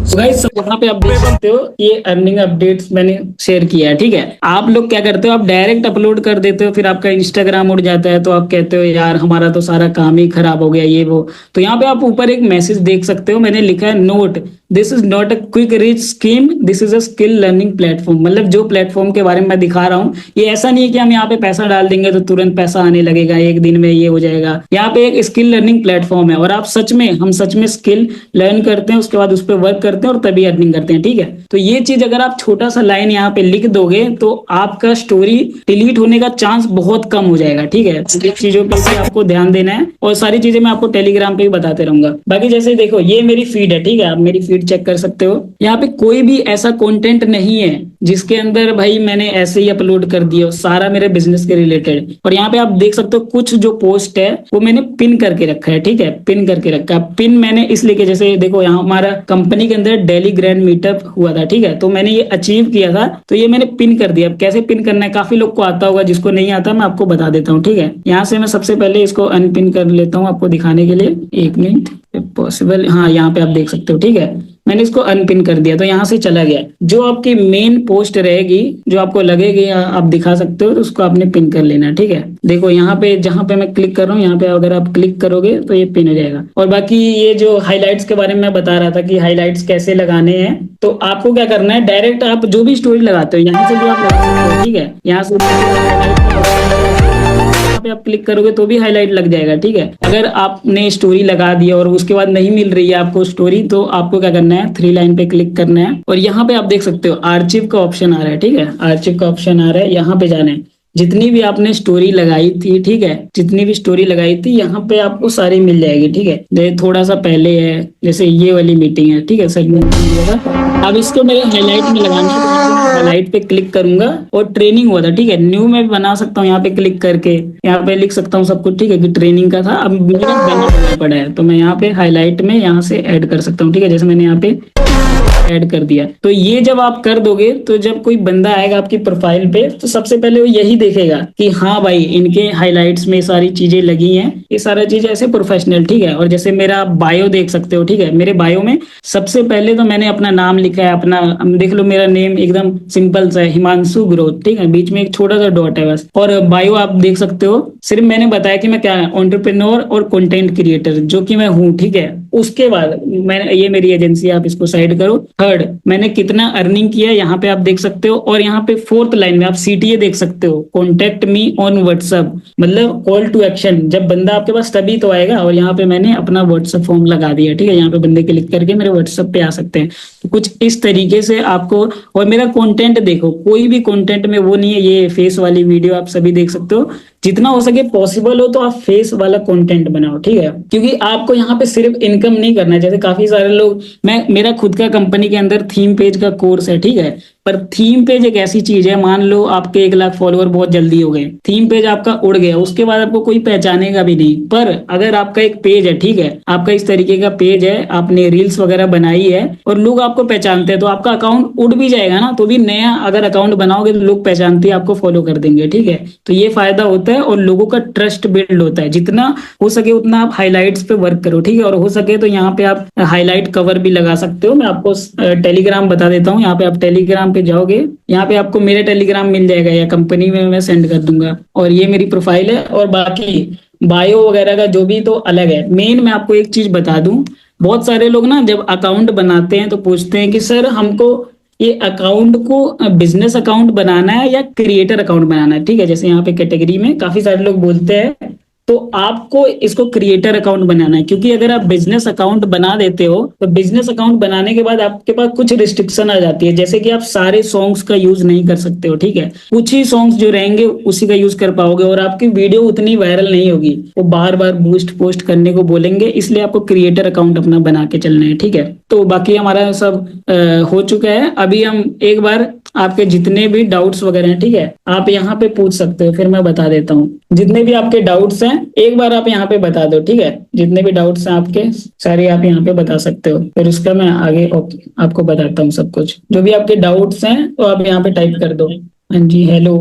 यहाँ पे आप देख सकते हो ये अर्निंग अपडेट्स मैंने शेयर किया है, ठीक है। आप लोग क्या करते हो, आप डायरेक्ट अपलोड कर देते हो, फिर आपका इंस्टाग्राम उड़ जाता है, तो आप कहते हो यार हमारा तो सारा काम ही खराब हो गया ये वो। तो यहाँ पे आप ऊपर एक मैसेज देख सकते हो, मैंने लिखा है note, this is not a quick rich scheme, this is a skill learning platform. मतलब जो प्लेटफॉर्म के बारे में मैं दिखा रहा हूँ, ये ऐसा नहीं है कि हम यहाँ पे पैसा डाल देंगे तो तुरंत पैसा आने लगेगा, एक दिन में ये हो जाएगा। यहाँ पे एक स्किल लर्निंग प्लेटफॉर्म है, और आप सच में, हम सच में स्किल लर्न करते हैं, उसके बाद उस पर वर्क करते हैं और तभी अर्निंग करते हैं, ठीक है। तो ये चीज अगर आप छोटा सा लाइन यहाँ पे लिख दोगे तो आपका स्टोरी डिलीट होने का चांस बहुत कम हो जाएगा, ठीक है। इन चीजों पर भी आपको ध्यान देना है, और सारी चीजें मैं आपको टेलीग्राम पे भी बताते रहूंगा। बाकी जैसे देखो ये मेरी फीड है, ठीक है, आप मेरी फीड चेक कर सकते हो। यहाँ पे कोई भी ऐसा कंटेंट नहीं है जिसके अंदर भाई मैंने ऐसे ही अपलोड कर दिया, सारा मेरे बिजनेस के रिलेटेड। और यहाँ पे आप देख सकते हो कुछ जो पोस्ट है वो मैंने पिन करके रखा है, ठीक है, पिन करके रखा है। पिन मैंने इसलिए कि जैसे देखो यहाँ हमारा कंपनी के अंदर डेली ग्रैंड मीटअप हुआ था, ठीक है, तो मैंने ये अचीव किया था, तो ये मैंने पिन कर दिया। अब कैसे पिन करना है काफी लोग को आता होगा, जिसको नहीं आता मैं आपको बता देता हूँ, ठीक है। यहाँ से मैं सबसे पहले इसको अनपिन कर लेता हूँ आपको दिखाने के लिए, एक मिनट पॉसिबल। हाँ यहाँ पे आप देख सकते हो, ठीक है, मैंने इसको अनपिन कर दिया, तो यहाँ से चला गया। जो आपकी मेन पोस्ट रहेगी, जो आपको लगेगी आप दिखा सकते हो, तो उसको आपने पिन कर लेना है, ठीक है। देखो यहाँ पे जहां पे मैं क्लिक कर रहा हूँ, यहाँ पे अगर आप क्लिक करोगे तो ये पिन हो जाएगा। और बाकी ये जो हाइलाइट्स के बारे में मैं बता रहा था कि हाइलाइट्स कैसे लगाने हैं, तो आपको क्या करना है, डायरेक्ट आप जो भी स्टोरी लगाते हो यहाँ से भी आप लगा सकते हो, ठीक है। यहाँ से पे आप क्लिक करोगे तो भी हाईलाइट लग जाएगा, ठीक है। अगर आपने स्टोरी लगा दी और उसके बाद नहीं मिल रही है आपको स्टोरी, तो आपको क्या करना है, 3 लाइन पे क्लिक करना है, और यहाँ पे आप देख सकते हो आर्चिव का ऑप्शन आ रहा है, ठीक है, आर्चिव का ऑप्शन आ रहा है, यहाँ पे जाना है। जितनी भी आपने स्टोरी लगाई थी, ठीक है, जितनी भी स्टोरी लगाई थी यहाँ पे आपको सारी मिल जाएगी, ठीक है। जैसे थोड़ा सा पहले है, जैसे ये वाली मीटिंग है, ठीक है, सर। अब इसको मेरे हाईलाइट में लगाना है, हाईलाइट पे क्लिक करूंगा, और ट्रेनिंग हुआ था, ठीक है, न्यू में भी बना सकता हूँ, यहाँ पे क्लिक करके यहाँ पे लिख सकता हूँ सब कुछ, ठीक है, कि ट्रेनिंग का था, अब मेरा बनना पड़ा है, तो मैं यहाँ पे हाईलाइट में यहाँ से ऐड कर सकता हूँ, ठीक है, जैसे मैंने यहाँ पे ऐड कर दिया। तो ये जब आप कर दोगे तो जब कोई बंदा आएगा आपकी प्रोफाइल पे, तो सबसे पहले वो यही देखेगा कि हाँ भाई इनके हाइलाइट्स में सारी चीजें लगी हैं, ये सारा चीज ऐसे प्रोफेशनल, ठीक है। और जैसे मेरा बायो देख सकते हो, ठीक है, मेरे बायो में सबसे पहले तो मैंने अपना नाम लिखा है, अपना देख लो, मेरा नेम एकदम सिंपल सा है, हिमांशु ग्रोथ, ठीक है, बीच में एक छोटा सा डॉट है बस। और बायो आप देख सकते हो, सिर्फ मैंने बताया कि मैं क्या एंटरप्रेन्योर और कंटेंट क्रिएटर, जो कि मैं हूँ, ठीक है। उसके बाद मैंने, ये मेरी एजेंसी, आप इसको साइड करो, थर्ड, मैंने कितना अर्निंग किया यहाँ पे आप देख सकते हो। और यहाँ पे फोर्थ लाइन में आप सीटीए देख सकते हो, कॉन्टेक्ट मी ऑन व्हाट्सएप, मतलब कॉल टू एक्शन, जब बंदा आपके पास तभी तो आएगा। और यहाँ पे मैंने अपना व्हाट्सएप फॉर्म लगा दिया, ठीक है, यहाँ पे बंदे क्लिक करके मेरे व्हाट्सएप पे आ सकते हैं। तो कुछ इस तरीके से आपको, और मेरा कंटेंट देखो, कोई भी कंटेंट में वो नहीं है ये फेस वाली वीडियो आप सभी देख सकते हो। जितना हो सके पॉसिबल हो तो आप फेस वाला कंटेंट बनाओ, ठीक है, क्योंकि आपको यहाँ पे सिर्फ इनकम नहीं करना है। जैसे काफी सारे लोग, मैं मेरा खुद का कंपनी के अंदर थीम पेज का कोर्स है, ठीक है, पर थीम पेज एक ऐसी चीज है, मान लो आपके 1 लाख फॉलोअर बहुत जल्दी हो गए, थीम पेज आपका उड़ गया, उसके बाद आपको कोई पहचानेगा भी नहीं। पर अगर आपका एक पेज है, ठीक है, आपका इस तरीके का पेज है, आपने रील्स वगैरह बनाई है और लोग आपको पहचानते हैं, तो आपका अकाउंट उड़ भी जाएगा ना, तो भी नया अगर अकाउंट बनाओगे तो लोग पहचानते हैं, आपको फॉलो कर देंगे, ठीक है। तो ये फायदा होता है और लोगों का ट्रस्ट बिल्ड होता है। जितना हो सके उतना आप हाईलाइट्स पे वर्क करो, ठीक है, और हो सके तो यहाँ पे आप हाईलाइट कवर भी लगा सकते हो। मैं आपको टेलीग्राम बता देता हूँ, यहाँ पे आप टेलीग्राम पे जाओगे, यहाँ पे आपको मेरे टेलीग्राम मिल जाएगा या कंपनी में मैं सेंड कर दूंगा, और ये मेरी प्रोफाइल है। और बाकी बायो वगैरह का जो भी तो अलग है। मेन मैं आपको एक चीज बता दूं, बहुत सारे लोग ना जब अकाउंट बनाते हैं तो पूछते हैं कि सर हमको ये अकाउंट को बिजनेस अकाउंट बनाना है या क्रिएटर अकाउंट बनाना है, ठीक है। जैसे यहाँ पे कैटेगरी में काफी सारे लोग बोलते हैं, तो आपको इसको क्रिएटर अकाउंट बनाना है, क्योंकि अगर आप बिजनेस अकाउंट बना देते हो तो बिजनेस अकाउंट बनाने के बाद आपके पास कुछ रिस्ट्रिक्शन आ जाती है, जैसे कि आप सारे सॉन्ग्स का यूज नहीं कर सकते हो, ठीक है, कुछ ही सॉन्ग्स जो रहेंगे उसी का यूज कर पाओगे, और आपकी वीडियो उतनी वायरल नहीं होगी, वो बार बार बूस्ट पोस्ट करने को बोलेंगे, इसलिए आपको क्रिएटर अकाउंट अपना बना के चलना है, ठीक है। तो बाकी हमारा सब हो चुका है। अभी हम एक बार आपके जितने भी डाउट्स वगैरह हैं, ठीक है, आप यहाँ पे पूछ सकते हो, फिर मैं बता देता हूँ। जितने भी आपके डाउट्स हैं एक बार आप यहाँ पे बता दो, ठीक है, जितने भी डाउट्स हैं आपके सारे आप यहाँ पे बता सकते हो, फिर उसका मैं आगे आपको बताता हूँ सब कुछ। जो भी आपके डाउट्स हैं तो आप यहाँ पे टाइप कर दो। हाँ जी, हेलो।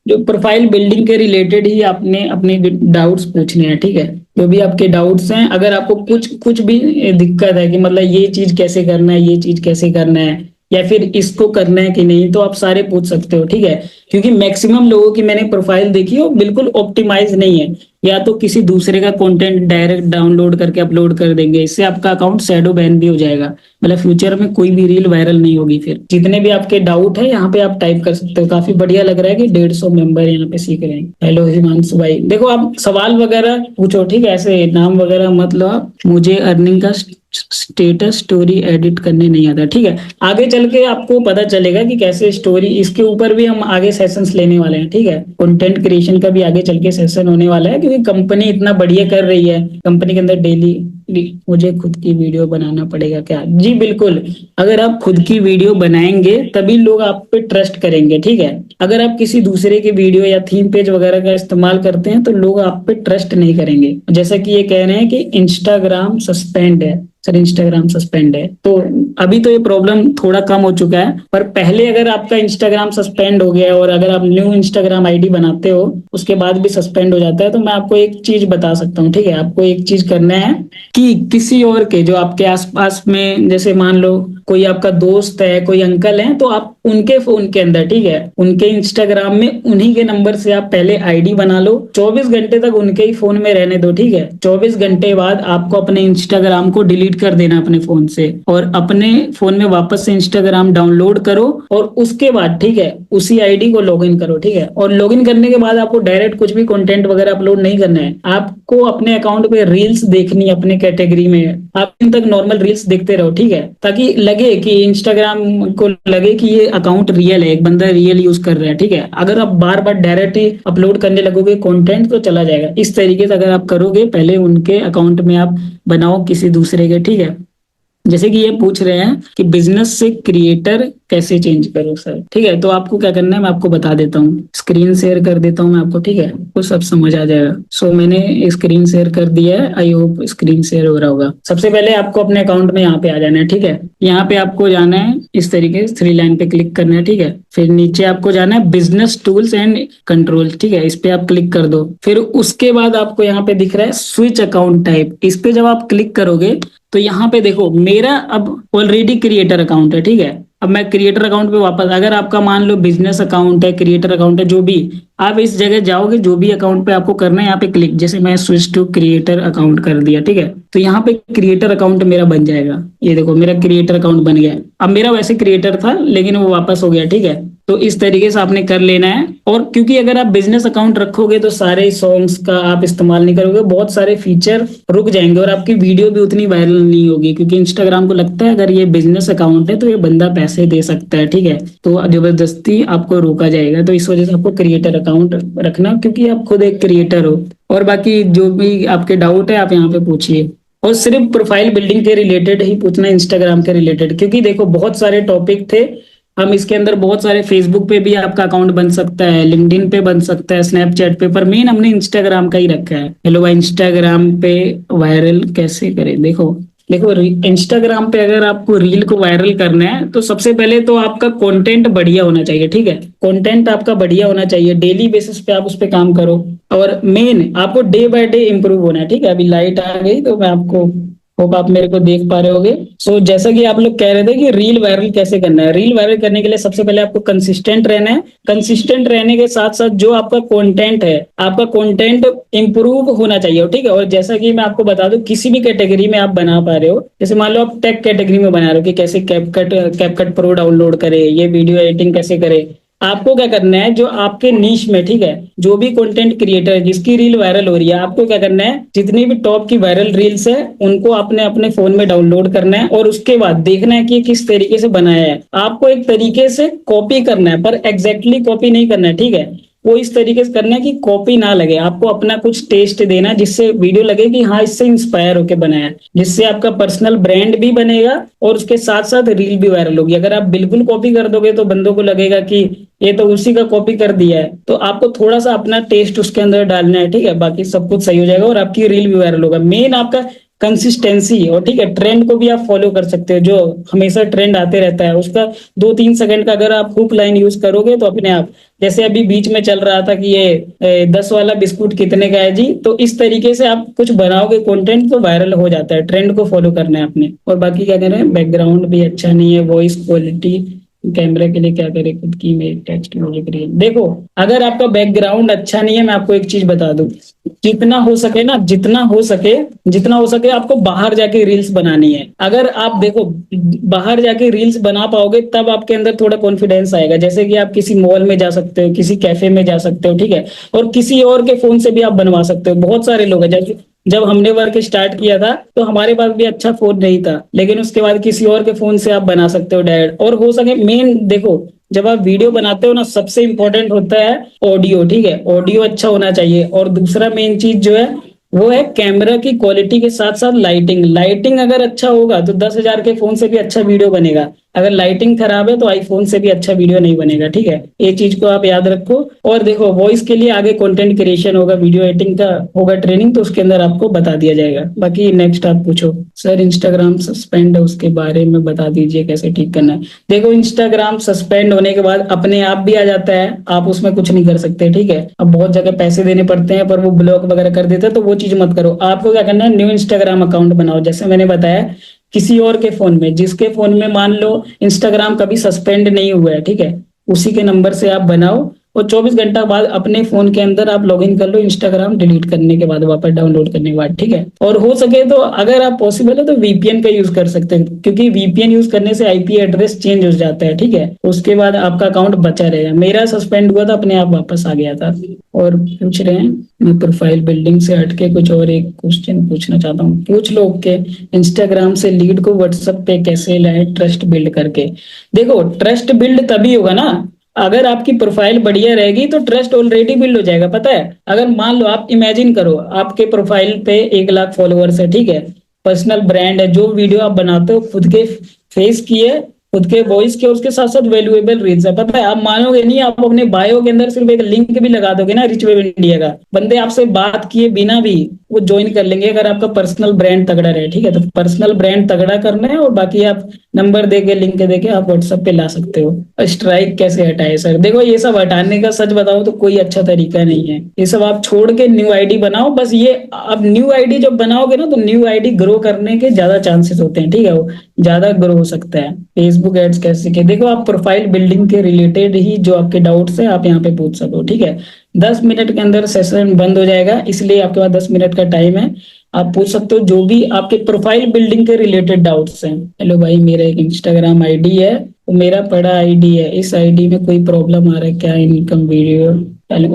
जो प्रोफाइल बिल्डिंग के रिलेटेड ही आपने अपने डाउट्स पूछने हैं, ठीक है। जो भी आपके डाउट्स हैं, अगर आपको कुछ कुछ भी दिक्कत है कि मतलब ये चीज कैसे करना है, ये चीज कैसे करना है, या फिर इसको करना है कि नहीं, तो आप सारे पूछ सकते हो, ठीक है। क्योंकि मैक्सिमम लोगों की मैंने प्रोफाइल देखी है वो बिल्कुल ऑप्टिमाइज नहीं है, या तो किसी दूसरे का कंटेंट डायरेक्ट डाउनलोड करके अपलोड कर देंगे, इससे आपका अकाउंट शैडो बैन भी हो जाएगा, मतलब फ्यूचर में कोई भी रील वायरल नहीं होगी। फिर जितने भी आपके डाउट है यहाँ पे आप टाइप कर सकते हो। काफी बढ़िया लग रहा है कि 150 मेंबर यहाँ पे सीख रहे हैं। हेलो हिमांशु भाई, देखो आप सवाल वगैरह पूछो, ठीक है, ऐसे नाम वगैरह मत लो आप। मुझे अर्निंग का स्टेटस स्टोरी एडिट करने नहीं आता, ठीक है, आगे चल के आपको पता चलेगा कि कैसे स्टोरी, इसके ऊपर भी हम आगे सेशंस लेने वाले हैं, ठीक है। कंटेंट क्रिएशन का भी आगे चल के सेशन होने वाला है, क्योंकि कंपनी इतना बढ़िया कर रही है। कंपनी के अंदर डेली मुझे खुद की वीडियो बनाना पड़ेगा क्या? जी बिल्कुल, अगर आप खुद की वीडियो बनाएंगे तभी लोग आप पे ट्रस्ट करेंगे, ठीक है। अगर आप किसी दूसरे की वीडियो या थीम पेज वगैरह का इस्तेमाल करते हैं तो लोग आप पे ट्रस्ट नहीं करेंगे। जैसा कि ये कह रहे हैं कि इंस्टाग्राम सस्पेंड है, सर इंस्टाग्राम सस्पेंड है, तो अभी तो ये प्रॉब्लम थोड़ा कम हो चुका है, पर पहले अगर आपका इंस्टाग्राम सस्पेंड हो गया और अगर आप न्यू इंस्टाग्राम आईडी बनाते हो उसके बाद भी सस्पेंड हो जाता है, तो मैं आपको एक चीज बता सकता हूँ, ठीक है। आपको एक चीज करना है कि किसी और के जो आपके आसपास में, जैसे मान लो कोई आपका दोस्त है, कोई अंकल है, तो आप उनके फोन के अंदर, ठीक है, उनके इंस्टाग्राम में उन्हीं के नंबर से आप पहले आईडी बना लो, 24 घंटे तक उनके ही फोन में रहने दो, ठीक है। 24 घंटे बाद आपको अपने इंस्टाग्राम को डिलीट कर देना अपने फोन से, और अपने फोन में वापस से इंस्टाग्राम डाउनलोड करो, और उसके बाद, ठीक है, उसी आईडी को लॉगिन करो, ठीक है। और लॉगिन करने के बाद आपको डायरेक्ट कुछ भी कंटेंट वगैरह अपलोड नहीं करना है, आपको अपने अकाउंट पे रील्स देखनी है अपने कैटेगरी में, आप इन तक नॉर्मल रील्स देखते रहो, ठीक है, ताकि लगे कि इंस्टाग्राम को लगे कि ये अकाउंट रियल है, एक बंदा रियल यूज कर रहा है, ठीक है। अगर आप बार बार डायरेक्ट ही अपलोड करने लगोगे कंटेंट तो चला जाएगा। इस तरीके से अगर आप करोगे, पहले उनके अकाउंट में आप बनाओ किसी दूसरे के, ठीक है। जैसे कि ये पूछ रहे हैं कि बिजनेस से क्रिएटर कैसे चेंज करो सर, ठीक है, तो आपको क्या करना है मैं आपको बता देता हूँ। स्क्रीन शेयर कर देता हूँ मैं आपको, ठीक है, आपको सब समझ आ जाएगा। सो मैंने स्क्रीन शेयर कर दिया है, आई होप स्क्रीन शेयर हो रहा होगा। सबसे पहले आपको अपने अकाउंट में यहाँ पे आ जाना है, ठीक है। यहाँ पे आपको जाना है इस तरीके से 3 लाइन पे क्लिक करना है, ठीक है। फिर नीचे आपको जाना है बिजनेस टूल्स एंड कंट्रोल, ठीक है, इस पे आप क्लिक कर दो। फिर उसके बाद आपको यहाँ पे दिख रहा है स्विच अकाउंट टाइप, इस पे जब आप क्लिक करोगे तो यहाँ पे देखो मेरा अब ऑलरेडी क्रिएटर अकाउंट है, ठीक है। अब मैं क्रिएटर अकाउंट पे वापस, अगर आपका मान लो बिजनेस अकाउंट है, क्रिएटर अकाउंट है, जो भी, आप इस जगह जाओगे, जो भी अकाउंट पे आपको करना है यहाँ पे क्लिक, जैसे मैं स्विच टू क्रिएटर अकाउंट कर दिया, ठीक है, तो यहाँ पे क्रिएटर अकाउंट मेरा बन जाएगा। ये देखो मेरा क्रिएटर अकाउंट बन गया। अब मेरा वैसे क्रिएटर था लेकिन वो वापस हो गया, ठीक है। तो इस तरीके से आपने कर लेना है। और क्योंकि अगर आप बिजनेस अकाउंट रखोगे तो सारे सॉन्ग्स का आप इस्तेमाल नहीं करोगे, बहुत सारे फीचर रुक जाएंगे और आपकी वीडियो भी उतनी वायरल नहीं होगी, क्योंकि इंस्टाग्राम को लगता है अगर ये बिजनेस अकाउंट है तो ये बंदा पैसे दे सकता है, ठीक है। तो जबरदस्ती आपको रोका जाएगा। तो इस वजह से आपको क्रिएटर अकाउंट रखना, क्योंकि आप खुद एक क्रिएटर हो। और बाकी जो भी आपके डाउट है आप यहाँ पे पूछिए, और सिर्फ प्रोफाइल बिल्डिंग के रिलेटेड ही पूछना, इंस्टाग्राम के रिलेटेड, क्योंकि देखो बहुत सारे टॉपिक थे। हम इसके अंदर बहुत सारे, फेसबुक पे भी आपका अकाउंट बन सकता है, लिंक्डइन पे बन सकता है, स्नैपचैट पे, पर मेन हमने इंस्टाग्राम का ही रखा है। हेलो भाई, इंस्टाग्राम पे वायरल कैसे करें? देखो देखो इंस्टाग्राम पे अगर आपको रील को वायरल करना है तो सबसे पहले तो आपका कंटेंट बढ़िया होना चाहिए, ठीक है। कंटेंट आपका बढ़िया होना चाहिए, डेली बेसिस पे आप उस पे काम करो। और मेन आपको डे बाय डे इंप्रूव होना है, ठीक है। अभी लाइट आ गई तो मैं आपको, होप आप मेरे को देख पा रहे होगे। सो जैसा कि आप लोग कह रहे थे कि रील वायरल कैसे करना है, रील वायरल करने के लिए सबसे पहले आपको कंसिस्टेंट रहना है। कंसिस्टेंट रहने के साथ साथ जो आपका कंटेंट है, आपका कंटेंट इंप्रूव होना चाहिए, ठीक है। और जैसा कि मैं आपको बता दूं, किसी भी कैटेगरी में आप बना पा रहे हो, जैसे मान लो आप टेक कैटेगरी में बना रहे हो कि कैसे कैपकट कैपकट प्रो डाउनलोड करे, ये वीडियो एडिटिंग कैसे करे, आपको क्या करना है, जो आपके नीश में, ठीक है, जो भी कंटेंट क्रिएटर है जिसकी रील वायरल हो रही है, आपको क्या करना है, जितनी भी टॉप की वायरल रील्स है उनको आपने अपने फोन में डाउनलोड करना है, और उसके बाद देखना है कि किस तरीके से बनाया है। आपको एक तरीके से कॉपी करना है, पर एग्जैक्टली कॉपी नहीं करना है, ठीक है। वो इस तरीके से करना है कि कॉपी ना लगे, आपको अपना कुछ टेस्ट देना है, जिससे वीडियो लगे कि हाँ इससे इंस्पायर होके बनाया है, जिससे आपका पर्सनल ब्रांड भी बनेगा और उसके साथ साथ रील भी वायरल होगी। अगर आप बिल्कुल कॉपी कर दोगे तो बंदों को लगेगा कि ये तो उसी का कॉपी कर दिया है। तो आपको थोड़ा सा अपना टेस्ट उसके अंदर डालना है, ठीक है, बाकी सब कुछ सही हो जाएगा और आपकी रील भी वायरल होगा। मेन आपका कंसिस्टेंसी, और ठीक है, ट्रेंड को भी आप फॉलो कर सकते हो, जो हमेशा ट्रेंड आते रहता है उसका 2-3 सेकंड का अगर आप हुक लाइन यूज करोगे तो अपने आप, जैसे अभी बीच में चल रहा था कि ये 10 वाला बिस्कुट कितने का है जी, तो इस तरीके से आप कुछ बनाओगे कंटेंट तो वायरल हो जाता है। ट्रेंड को फॉलो करना है अपने। और बाकी क्या कह रहे हैं, बैकग्राउंड भी अच्छा नहीं है, वॉइस क्वालिटी, कैमरा के लिए क्या करे, खुद की इमेज, टेक्स्ट, म्यूजिक, रील। देखो अगर आपका बैकग्राउंड अच्छा नहीं है, मैं आपको एक चीज बता दूं, जितना हो सके ना, जितना हो सके आपको बाहर जाके रील्स बनानी है। अगर आप देखो बाहर जाके रील्स बना पाओगे तब आपके अंदर थोड़ा कॉन्फिडेंस आएगा। जैसे कि आप किसी मॉल में जा सकते हो, किसी कैफे में जा सकते हो, ठीक है, और किसी और के फोन से भी आप बनवा सकते हो। बहुत सारे लोग हैं, जैसे जब हमने वर्क स्टार्ट किया था तो हमारे पास भी अच्छा फोन नहीं था, लेकिन उसके बाद किसी और के फोन से आप बना सकते हो डायरेक्ट। और हो सके, मेन देखो जब आप वीडियो बनाते हो ना, सबसे इंपॉर्टेंट होता है ऑडियो, ठीक है, ऑडियो अच्छा होना चाहिए। और दूसरा मेन चीज जो है वो है कैमरा की क्वालिटी के साथ साथ लाइटिंग। लाइटिंग अगर अच्छा होगा तो 10,000 के फोन से भी अच्छा वीडियो बनेगा। अगर लाइटिंग खराब है तो आईफोन से भी अच्छा वीडियो नहीं बनेगा, ठीक है। ये चीज को आप याद रखो। और देखो वॉइस के लिए आगे कंटेंट क्रिएशन होगा, वीडियो एडिटिंग का होगा ट्रेनिंग, तो उसके अंदर आपको बता दिया जाएगा। बाकी नेक्स्ट आप पूछो, सर इंस्टाग्राम सस्पेंड है उसके बारे में बता दीजिए कैसे ठीक करना है। देखो इंस्टाग्राम सस्पेंड होने के बाद अपने आप भी आ जाता है, आप उसमें कुछ नहीं कर सकते, ठीक है। अब बहुत जगह पैसे देने पड़ते हैं पर वो ब्लॉक वगैरह कर देते हैं, तो वो चीज मत करो। आपको क्या करना है, न्यू इंस्टाग्राम अकाउंट बनाओ, जैसे मैंने बताया, किसी और के फोन में, जिसके फोन में मान लो इंस्टाग्राम कभी सस्पेंड नहीं हुआ है, ठीक है, उसी के नंबर से आप बनाओ। और 24 घंटा बाद अपने फोन के अंदर आप लॉगिन कर लो, इंस्टाग्राम डिलीट करने के बाद, वापस डाउनलोड करने के बाद, ठीक है। और हो सके तो अगर आप पॉसिबल है तो वीपीएन का यूज कर सकते हैं, क्योंकि वीपीएन यूज करने से आईपी एड्रेस चेंज हो जाता है, ठीक है। उसके बाद आपका अकाउंट बचा रहेगा। मेरा सस्पेंड हुआ था, अपने आप वापस आ गया था। और पूछ रहे हैं, मैं प्रोफाइल बिल्डिंग से हटके कुछ और एक क्वेश्चन पूछना चाहता हूँ। पूछ लो के, इंस्टाग्राम से लीड को व्हाट्सएप पे कैसे लाए ट्रस्ट बिल्ड करके? देखो ट्रस्ट बिल्ड तभी होगा ना, अगर आपकी प्रोफाइल बढ़िया रहेगी तो ट्रस्ट ऑलरेडी बिल्ड हो जाएगा। पता है, अगर मान लो आप इमेजिन करो आपके प्रोफाइल पे 1 लाख फॉलोअर्स है, ठीक है, पर्सनल ब्रांड है, जो वीडियो आप बनाते हो खुद के फेस की है, खुद के वॉइस के, उसके साथ साथ वैल्यूएबल रील्स है। पता है, आप मानोगे नहीं, आप अपने बायो के अंदर सिर्फ एक लिंक भी लगा दोगे ना, रिच वेब इंडिया का, बंदे आपसे बात किए बिना भी वो ज्वाइन कर लेंगे, अगर आपका पर्सनल ब्रांड तगड़ा रहे, ठीक है। तो पर्सनल ब्रांड तगड़ा करना है, और बाकी आप नंबर देके, लिंक देके आप व्हाट्सएप पे ला सकते हो। स्ट्राइक कैसे हटाए सर? देखो ये सब हटाने का सच बताओ तो कोई अच्छा तरीका नहीं है, ये सब आप छोड़ के न्यू आईडी बनाओ बस। ये अब न्यू आईडी जब बनाओगे ना तो न्यू आईडी ग्रो करने के ज्यादा चांसेस होते हैं, ठीक है, वो ज्यादा ग्रो हो सकता है। फेसबुक एड्स कैसे के, देखो आप प्रोफाइल बिल्डिंग के रिलेटेड ही जो आपके डाउट्स है आप यहाँ पे पूछ सको, ठीक है। 10 मिनट के अंदर सेशन बंद हो जाएगा, इसलिए आपके पास 10 मिनट का टाइम है। आप पूछ सकते हो जो भी आपके प्रोफाइल बिल्डिंग के रिलेटेड डाउट्स हैं। हेलो भाई, मेरा एक इंस्टाग्राम आईडी है, वो मेरा बड़ा आईडी है, इस आईडी में कोई प्रॉब्लम आ रहा है क्या? इनकम वीडियो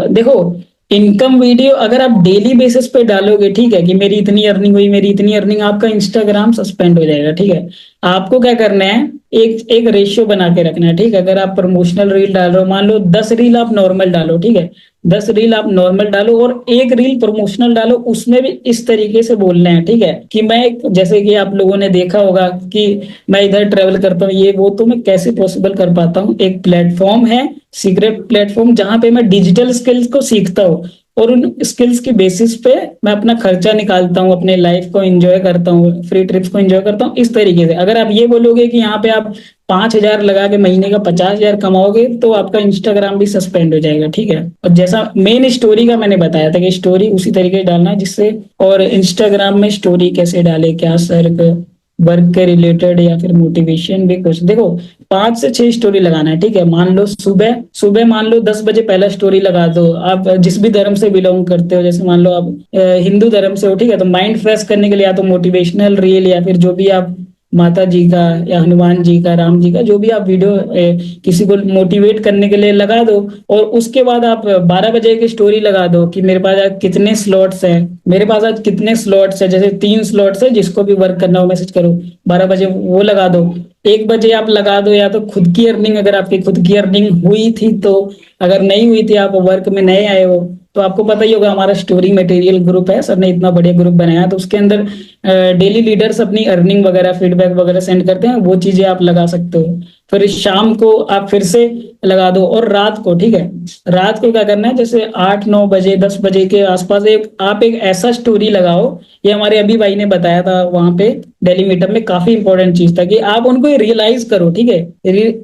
देखो, इनकम वीडियो अगर आप डेली बेसिस पे डालोगे, ठीक है, कि मेरी इतनी अर्निंग हुई, मेरी इतनी अर्निंग, आपका इंस्टाग्राम सस्पेंड हो जाएगा। ठीक है, आपको क्या करना है, एक एक रेशियो बना के रखना है। ठीक है, अगर आप प्रमोशनल रील डाल रहे हो, मान लो 10 रील आप नॉर्मल डालो, ठीक है, 10 रील आप नॉर्मल डालो और एक रील प्रमोशनल डालो, उसमें भी इस तरीके से बोलना है। ठीक है, कि मैं, जैसे कि आप लोगों ने देखा होगा कि मैं इधर ट्रेवल करता हूँ, ये वो, तो मैं कैसे पॉसिबल कर पाता हूँ? एक प्लेटफॉर्म है, सीक्रेट प्लेटफॉर्म, जहां पे मैं डिजिटल स्किल्स को सीखता हूँ और उन स्किल्स की बेसिस पे मैं अपना खर्चा निकालता हूँ, अपने लाइफ को एंजॉय करता हूँ, फ्री ट्रिप्स को एंजॉय करता हूँ। इस तरीके से अगर आप ये बोलोगे कि यहाँ पे आप 5,000 लगा के महीने का 50,000 कमाओगे, तो आपका इंस्टाग्राम भी सस्पेंड हो जाएगा। ठीक है, और जैसा मेन स्टोरी का मैंने बताया था कि स्टोरी उसी तरीके से डालना है जिससे, और इंस्टाग्राम में स्टोरी कैसे डाले, क्या सर, वर्क के रिलेटेड या फिर मोटिवेशन भी कुछ, देखो 5 से 6 स्टोरी लगाना है। ठीक है, मान लो सुबह सुबह मान लो 10 बजे पहला स्टोरी लगा दो। आप जिस भी धर्म से बिलोंग करते हो, जैसे मान लो आप हिंदू धर्म से हो, ठीक है, तो माइंड फ्रेश करने के लिए या तो मोटिवेशनल रील या फिर जो भी आप माता जी का या हनुमान जी का, राम जी का, जो भी आप वीडियो किसी को मोटिवेट करने के लिए लगा दो। और उसके बाद आप 12 बजे की स्टोरी लगा दो कि मेरे पास आज कितने स्लॉट्स हैं, मेरे पास आज कितने स्लॉट्स हैं, जैसे 3 स्लॉट्स है, जिसको भी वर्क करना हो मैसेज करो। 12 बजे वो लगा दो। 1 बजे आप लगा दो या तो खुद की अर्निंग, अगर आपकी खुद की अर्निंग हुई थी तो, अगर नहीं हुई थी, आप वर्क में नए आए हो, तो आपको पता ही होगा हमारा स्टोरी मटेरियल ग्रुप है, सर ने इतना बढ़िया ग्रुप बनाया, तो उसके अंदर डेली लीडर्स अपनी अर्निंग वगैरह, फीडबैक वगैरह सेंड करते हैं, वो चीजें आप लगा सकते हो। फिर शाम को आप फिर से लगा दो, और रात को, ठीक है, रात को क्या करना है, जैसे 8-9 बजे, 10 बजे के आसपास आप एक ऐसा स्टोरी लगाओ। ये हमारे अभी भाई ने बताया था वहां पे दिल्ली मीटअप में, काफी इंपॉर्टेंट चीज था कि आप उनको रियलाइज करो। ठीक है,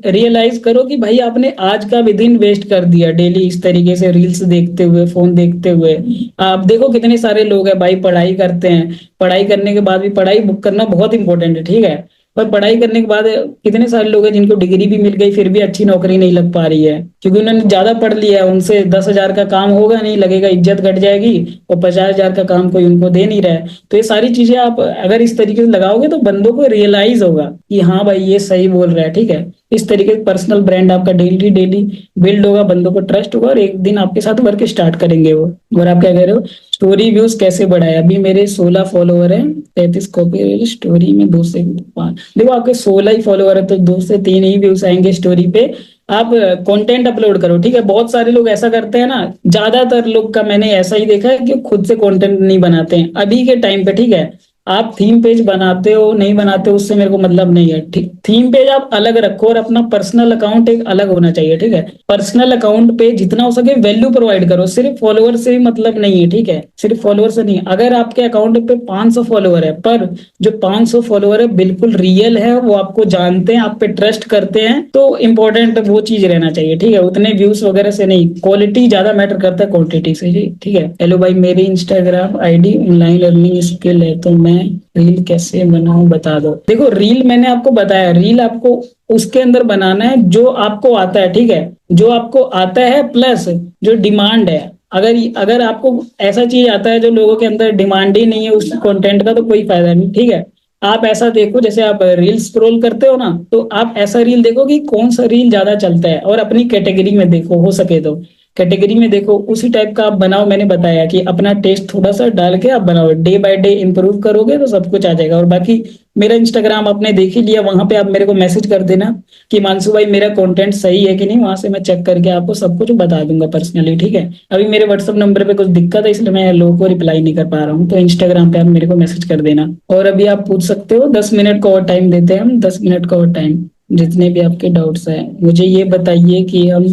रियलाइज करो कि भाई आपने आज का भी दिन वेस्ट कर दिया डेली इस तरीके से रील्स देखते हुए, फोन देखते हुए। आप देखो कितने सारे लोग हैं भाई, पढ़ाई करते हैं, पढ़ाई करने के बाद भी, पढ़ाई बुक करना बहुत इंपॉर्टेंट है, ठीक है, पर पढ़ाई करने के बाद कितने सारे लोग हैं जिनको डिग्री भी मिल गई, फिर भी अच्छी नौकरी नहीं लग पा रही है, क्योंकि उन्होंने ज्यादा पढ़ लिया है। उनसे 10,000 का काम होगा नहीं, लगेगा इज्जत घट जाएगी, और 50,000 का काम कोई उनको दे नहीं रहा है। तो ये सारी चीजें आप अगर इस तरीके से लगाओगे तो बंदों को रियलाइज होगा कि हाँ भाई ये सही बोल रहा है। ठीक है, इस तरीके से पर्सनल ब्रांड आपका डेली डेली बिल्ड होगा, बंदों को ट्रस्ट होगा, और एक दिन आपके साथ वर्क स्टार्ट करेंगे वो। और आप क्या कह रहे हो, स्टोरी व्यूज कैसे बढ़ाए? अभी मेरे 16 फॉलोवर हैं, 33 कॉपी स्टोरी में 2 से 5। देखो आपके 16 ही फॉलोवर है तो 2 से 3 ही व्यूज आएंगे स्टोरी पे। आप कंटेंट अपलोड करो। ठीक है, बहुत सारे लोग ऐसा करते हैं ना, ज्यादातर लोग का मैंने ऐसा ही देखा है कि खुद से कंटेंट नहीं बनाते हैं अभी के टाइम पे। ठीक है, आप थीम पेज बनाते हो नहीं बनाते हो उससे मेरे को मतलब नहीं है। ठीक, थीम पेज आप अलग रखो और अपना पर्सनल अकाउंट एक अलग होना चाहिए। ठीक है, पर्सनल अकाउंट पे जितना हो सके वैल्यू प्रोवाइड करो, सिर्फ फॉलोअर से भी मतलब नहीं है। ठीक है, सिर्फ फॉलोअर से नहीं, अगर आपके अकाउंट पे 500 फॉलोअर है, पर जो 500 फॉलोअर है बिल्कुल रियल है, वो आपको जानते हैं, आप पे ट्रस्ट करते हैं, तो इंपॉर्टेंट वो चीज रहना चाहिए। ठीक है, उतने व्यूज वगैरह से नहीं, क्वालिटी ज्यादा मैटर करता है क्वांटिटी से जी। ठीक है, हेलो भाई, मेरी Instagram ID online learning skill है, तो मैं रील कैसे बनाऊं बता दो। देखो रील मैंने आपको बताया, रील आपको उसके अंदर बनाना है जो आपको आता है। ठीक है, जो आपको आता है प्लस जो डिमांड है। अगर अगर आपको ऐसा चीज आता है जो लोगों के अंदर डिमांड ही नहीं है उस कंटेंट का, तो कोई फायदा नहीं। ठीक है, आप ऐसा देखो, जैसे आप रील स्क्रॉल करते हो ना, तो आप ऐसा रील देखो कि कौन सा रील ज्यादा चलता है, और अपनी कैटेगरी में देखो, हो सके तो कैटेगरी में देखो, उसी टाइप का आप बनाओ। मैंने बताया कि अपना टेस्ट थोड़ा सा डाल के आप बनाओ, डे बाय डे इंप्रूव करोगे तो सब कुछ आ जाएगा। और बाकी मेरा इंस्टाग्राम आपने देख ही लिया, वहां पे आप मेरे को मैसेज कर देना कि मानसू भाई मेरा कंटेंट सही है कि नहीं, वहां से मैं चेक करके आपको सब कुछ बता दूंगा पर्सनली। ठीक है, अभी मेरे व्हाट्सअप नंबर पे कुछ दिक्कत है इसलिए मैं लोगों को रिप्लाई नहीं कर पा रहा हूँ, तो इंस्टाग्राम पे आप मेरे को मैसेज कर देना। और अभी आप पूछ सकते हो, 10 मिनट का और टाइम देते हैं हम, 10 मिनट का और टाइम, जितने भी आपके डाउट्स हैं मुझे ये बताइए कि हम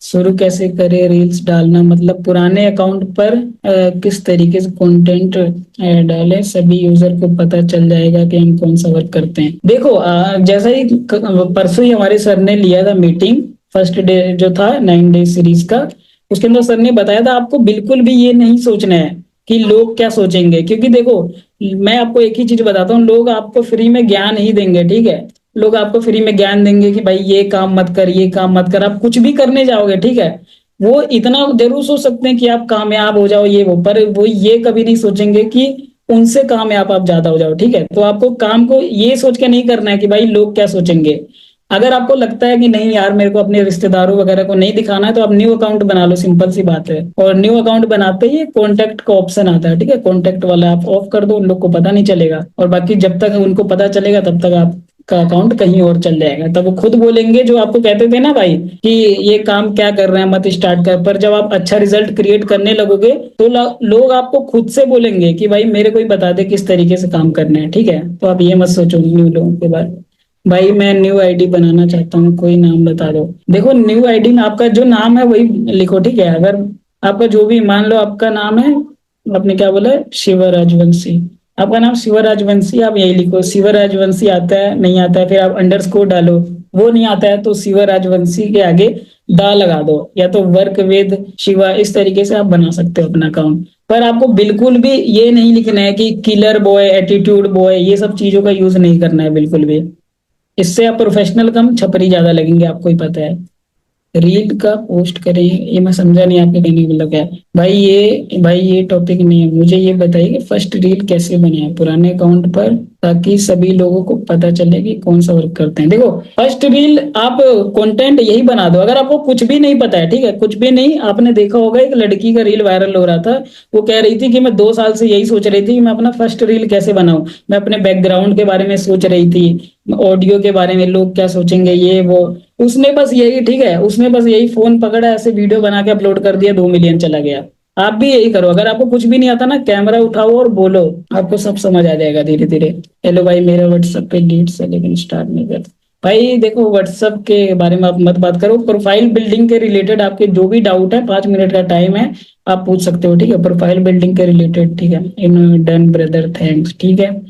शुरू कैसे करें रील्स डालना, मतलब पुराने अकाउंट पर किस तरीके से कंटेंट डालें, सभी यूजर को पता चल जाएगा कि हम कौन सा वर्क करते हैं। देखो जैसा ही परसों ही हमारे सर ने लिया था मीटिंग, फर्स्ट डे जो था 9 डे सीरीज का, उसके अंदर सर ने बताया था आपको बिल्कुल भी ये नहीं सोचना है कि लोग क्या सोचेंगे, क्योंकि देखो मैं आपको एक ही चीज बताता हूँ, लोग आपको फ्री में ज्ञान ही देंगे। ठीक है, लोग आपको फ्री में ज्ञान देंगे कि भाई ये काम मत कर, ये काम मत कर, आप कुछ भी करने जाओगे, ठीक है, वो इतना जरूर सोच सकते हैं कि आप कामयाब हो जाओ ये वो, पर वो ये कभी नहीं सोचेंगे कि उनसे कामयाब आप ज्यादा हो जाओ। ठीक है, तो आपको काम को ये सोच के नहीं करना है कि भाई लोग क्या सोचेंगे। अगर आपको लगता है कि नहीं यार मेरे को अपने रिश्तेदारों वगैरह को नहीं दिखाना है, तो आप न्यू अकाउंट बना लो, सिंपल सी बात है। और न्यू अकाउंट बनाते ही कॉन्टेक्ट का ऑप्शन आता है, ठीक है, कॉन्टेक्ट वाला आप ऑफ कर दो, उन लोग को पता नहीं चलेगा। और बाकी जब तक उनको पता चलेगा तब तक आप का अकाउंट कहीं और चल जाएगा। तब वो खुद बोलेंगे, जो आपको कहते थे ना भाई कि ये काम क्या कर रहे हैं, मत स्टार्ट कर। पर जब आप अच्छा रिजल्ट क्रिएट करने लगोगे तो लोग आपको खुद से बोलेंगे कि भाई मेरे को ही बता दे किस तरीके से काम करना है। ठीक है, तो आप ये मत सोचो न्यू लोगों के बारे में। भाई मैं न्यू आईडी बनाना चाहता हूँ, कोई नाम बता दो। देखो न्यू आईडी में आपका जो नाम है वही लिखो, ठीक है। अगर आपका जो भी, मान लो आपका नाम है, आपने क्या बोला, शिव राजवंशी, आपका नाम शिव राजवंशी, आप यही लिखो, शिव राजवंशी आता है नहीं आता है फिर आप अंडरस्कोर डालो। वो नहीं आता है तो शिव राजवंशी के आगे दा लगा दो, या तो वर्क वेद शिवा, इस तरीके से आप बना सकते हो अपना अकाउंट। पर आपको बिल्कुल भी ये नहीं लिखना है कि किलर बॉय, एटीट्यूड बॉय, ये सब चीजों का यूज नहीं करना है बिल्कुल भी। इससे आप प्रोफेशनल कम छपरी ज्यादा लगेंगे, आपको ही पता है। रील का पोस्ट करें, ये मैं समझा नहीं आपके कहने का मतलब क्या है। भाई ये टॉपिक नहीं है। मुझे ये बताइए कि फर्स्ट रील कैसे बनाए पुराने अकाउंट पर, ताकि सभी लोगों को पता चले कि कौन सा वर्क करते हैं। देखो फर्स्ट रील आप कंटेंट यही बना दो। अगर आपको कुछ भी नहीं पता है, ठीक है, कुछ भी नहीं, आपने देखा होगा एक लड़की का रील वायरल हो रहा था, वो कह रही थी कि मैं 2 साल से यही सोच रही थी कि मैं अपना फर्स्ट रील कैसे बनाऊं। मैं अपने बैकग्राउंड के बारे में सोच रही थी, ऑडियो के बारे में, लोग क्या सोचेंगे ये वो। उसने बस यही, ठीक है, उसने बस यही फोन पकड़ा, ऐसे वीडियो बना के अपलोड कर दिया, 2 मिलियन चला गया। आप भी यही करो। अगर आपको कुछ भी नहीं आता ना, कैमरा उठाओ और बोलो, आपको सब समझ आ जाएगा धीरे धीरे। हेलो भाई, मेरा व्हाट्सएप पे लीड्स है लेकिन स्टार्ट नहीं करता। भाई देखो व्हाट्सएप के बारे में आप मत बात करो। प्रोफाइल बिल्डिंग के रिलेटेड आपके जो भी डाउट है, 5 मिनट का टाइम है, आप पूछ सकते हो, ठीक है, प्रोफाइल बिल्डिंग के रिलेटेड। ठीक है, इन डन ब्रदर, थैंक्स। ठीक है,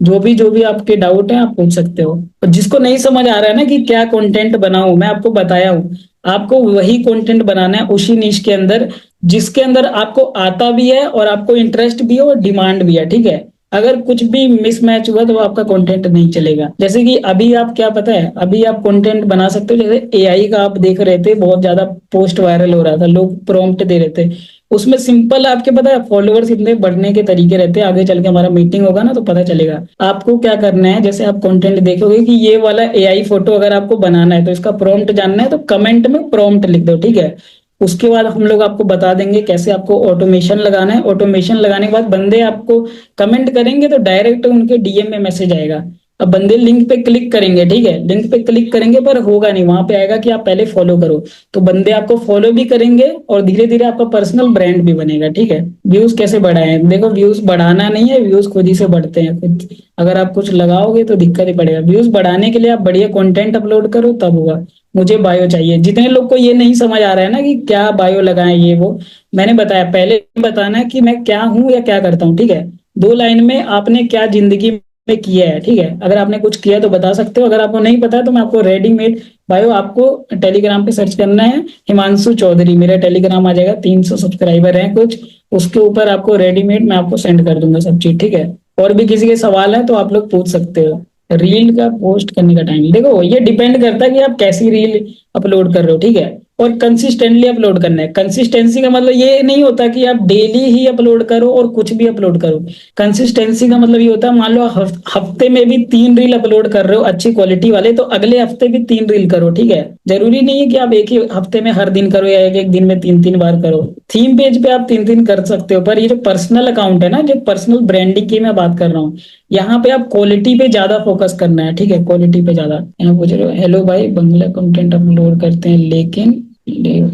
जो भी आपके डाउट है आप पूछ सकते हो। और जिसको नहीं समझ आ रहा है ना कि क्या कंटेंट बनाऊं, मैं आपको बताया हूँ, आपको वही कंटेंट बनाना है उसी निश के अंदर, जिसके अंदर आपको आता भी है और आपको इंटरेस्ट भी है और डिमांड भी है। ठीक है, अगर कुछ भी मिसमैच हुआ तो आपका कंटेंट नहीं चलेगा। जैसे कि अभी आप, क्या पता है, अभी आप कंटेंट बना सकते हो। जैसे एआई का आप देख रहे थे, बहुत ज्यादा पोस्ट वायरल हो रहा था, लोग प्रॉम्प्ट दे रहे थे। उसमें सिंपल, आपके पता है फॉलोअर्स इतने बढ़ने के तरीके रहते हैं। आगे चल के हमारा मीटिंग होगा ना तो पता चलेगा आपको क्या करना है। जैसे आप कंटेंट देखोगे कि ये वाला एआई फोटो अगर आपको बनाना है तो इसका प्रॉम्प्ट जानना है, तो कमेंट में प्रॉम्प्ट लिख दो, ठीक है। उसके बाद हम लोग आपको बता देंगे कैसे आपको ऑटोमेशन लगाना है। ऑटोमेशन लगाने के बाद बंदे आपको कमेंट करेंगे तो डायरेक्ट उनके डीएम में मैसेज आएगा। अब बंदे लिंक पे क्लिक करेंगे, ठीक है, लिंक पे क्लिक करेंगे पर होगा नहीं, वहां पे आएगा कि आप पहले फॉलो करो। तो बंदे आपको फॉलो भी करेंगे और धीरे धीरे आपका पर्सनल ब्रांड भी बनेगा। ठीक है, व्यूज कैसे बढ़ाएं, देखो व्यूज बढ़ाना नहीं है, व्यूज खुद ही से बढ़ते हैं खुद। अगर आप कुछ लगाओगे तो दिक्कत ही पड़ेगा। व्यूज बढ़ाने के लिए आप बढ़िया कंटेंट अपलोड करो तब होगा। मुझे बायो चाहिए। जितने लोग को ये नहीं समझ आ रहा है ना कि क्या बायो लगाएं ये वो, मैंने बताया, पहले बताना है कि मैं क्या हूं या क्या करता हूँ। ठीक है, 2 लाइन में आपने क्या जिंदगी में किया है। ठीक है, अगर आपने कुछ किया तो बता सकते हो। अगर आपको नहीं पता है तो मैं आपको रेडीमेड बायो, आपको टेलीग्राम पे सर्च करना है हिमांशु चौधरी, मेरा टेलीग्राम आ जाएगा, 300 सब्सक्राइबर हैं कुछ, उसके ऊपर आपको रेडीमेड मैं आपको सेंड कर दूंगा सब चीज। ठीक है, और भी किसी के सवाल है तो आप लोग पूछ सकते हो। रील का पोस्ट करने का टाइम, देखो ये डिपेंड करता है कि आप कैसी रील अपलोड कर रहे हो। ठीक है, और कंसिस्टेंटली अपलोड करना है। कंसिस्टेंसी का मतलब ये नहीं होता कि आप डेली ही अपलोड करो और कुछ भी अपलोड करो। कंसिस्टेंसी का मतलब ये होता है, मान लो हफ्ते में भी 3 रील अपलोड कर रहे हो अच्छी क्वालिटी वाले, तो अगले हफ्ते भी 3 रील करो। ठीक है, जरूरी नहीं है कि आप एक ही हफ्ते में हर दिन करो या एक एक दिन में 3 3 बार करो। थीम पेज पे आप 3 3 कर सकते हो, पर ये जो पर्सनल अकाउंट है ना, जो पर्सनल ब्रांडिंग की मैं बात कर रहा हूँ, यहाँ पे आप क्वालिटी पे ज्यादा फोकस करना है। ठीक है, क्वालिटी पे ज्यादा। यहाँ पूछ रहे हो, हेलो भाई बंगला कंटेंट अपलोड करते हैं लेकिन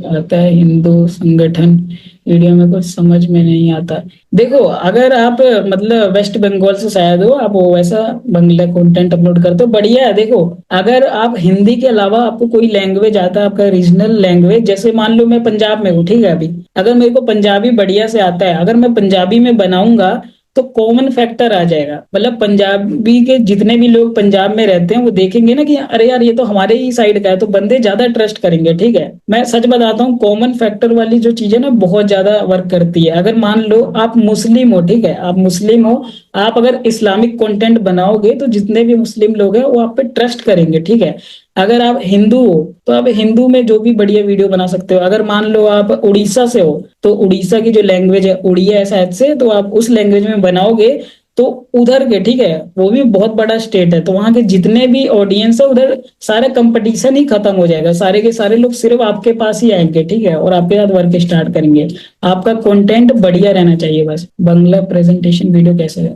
आता है हिंदू संगठन, वीडियो में कुछ समझ में नहीं आता। देखो अगर आप मतलब वेस्ट बंगाल से शायद हो आप, वो वैसा बंगला कंटेंट अपलोड करते हो, बढ़िया है। देखो अगर आप हिंदी के अलावा आपको कोई लैंग्वेज आता है, आपका रीजनल लैंग्वेज, जैसे मान लो मैं पंजाब में हूँ, ठीक है, अभी अगर मेरे को पंजाबी बढ़िया से आता है, अगर मैं पंजाबी में बनाऊंगा तो कॉमन फैक्टर आ जाएगा। मतलब पंजाबी के जितने भी लोग पंजाब में रहते हैं वो देखेंगे ना कि अरे यार ये तो हमारे ही साइड का है, तो बंदे ज्यादा ट्रस्ट करेंगे। ठीक है, मैं सच बताता हूँ, कॉमन फैक्टर वाली जो चीज है ना बहुत ज्यादा वर्क करती है। अगर मान लो आप मुस्लिम हो, ठीक है, आप मुस्लिम हो, आप अगर इस्लामिक कंटेंट बनाओगे तो जितने भी मुस्लिम लोग हैं वो आप पे ट्रस्ट करेंगे। ठीक है, अगर आप हिंदू हो तो आप हिंदू में जो भी बढ़िया वीडियो बना सकते हो। अगर मान लो आप उड़ीसा से हो तो उड़ीसा की जो लैंग्वेज है उड़िया है शायद से, तो आप उस लैंग्वेज में बनाओगे तो उधर के, ठीक है, वो भी बहुत बड़ा स्टेट है, तो वहां के जितने भी ऑडियंस है उधर सारा कंपटीशन ही खत्म हो जाएगा। सारे के सारे लोग सिर्फ आपके पास ही आएंगे, ठीक है, और आपके साथ वर्क स्टार्ट करेंगे। आपका कंटेंट बढ़िया रहना चाहिए बस। बंगला प्रेजेंटेशन वीडियो कैसे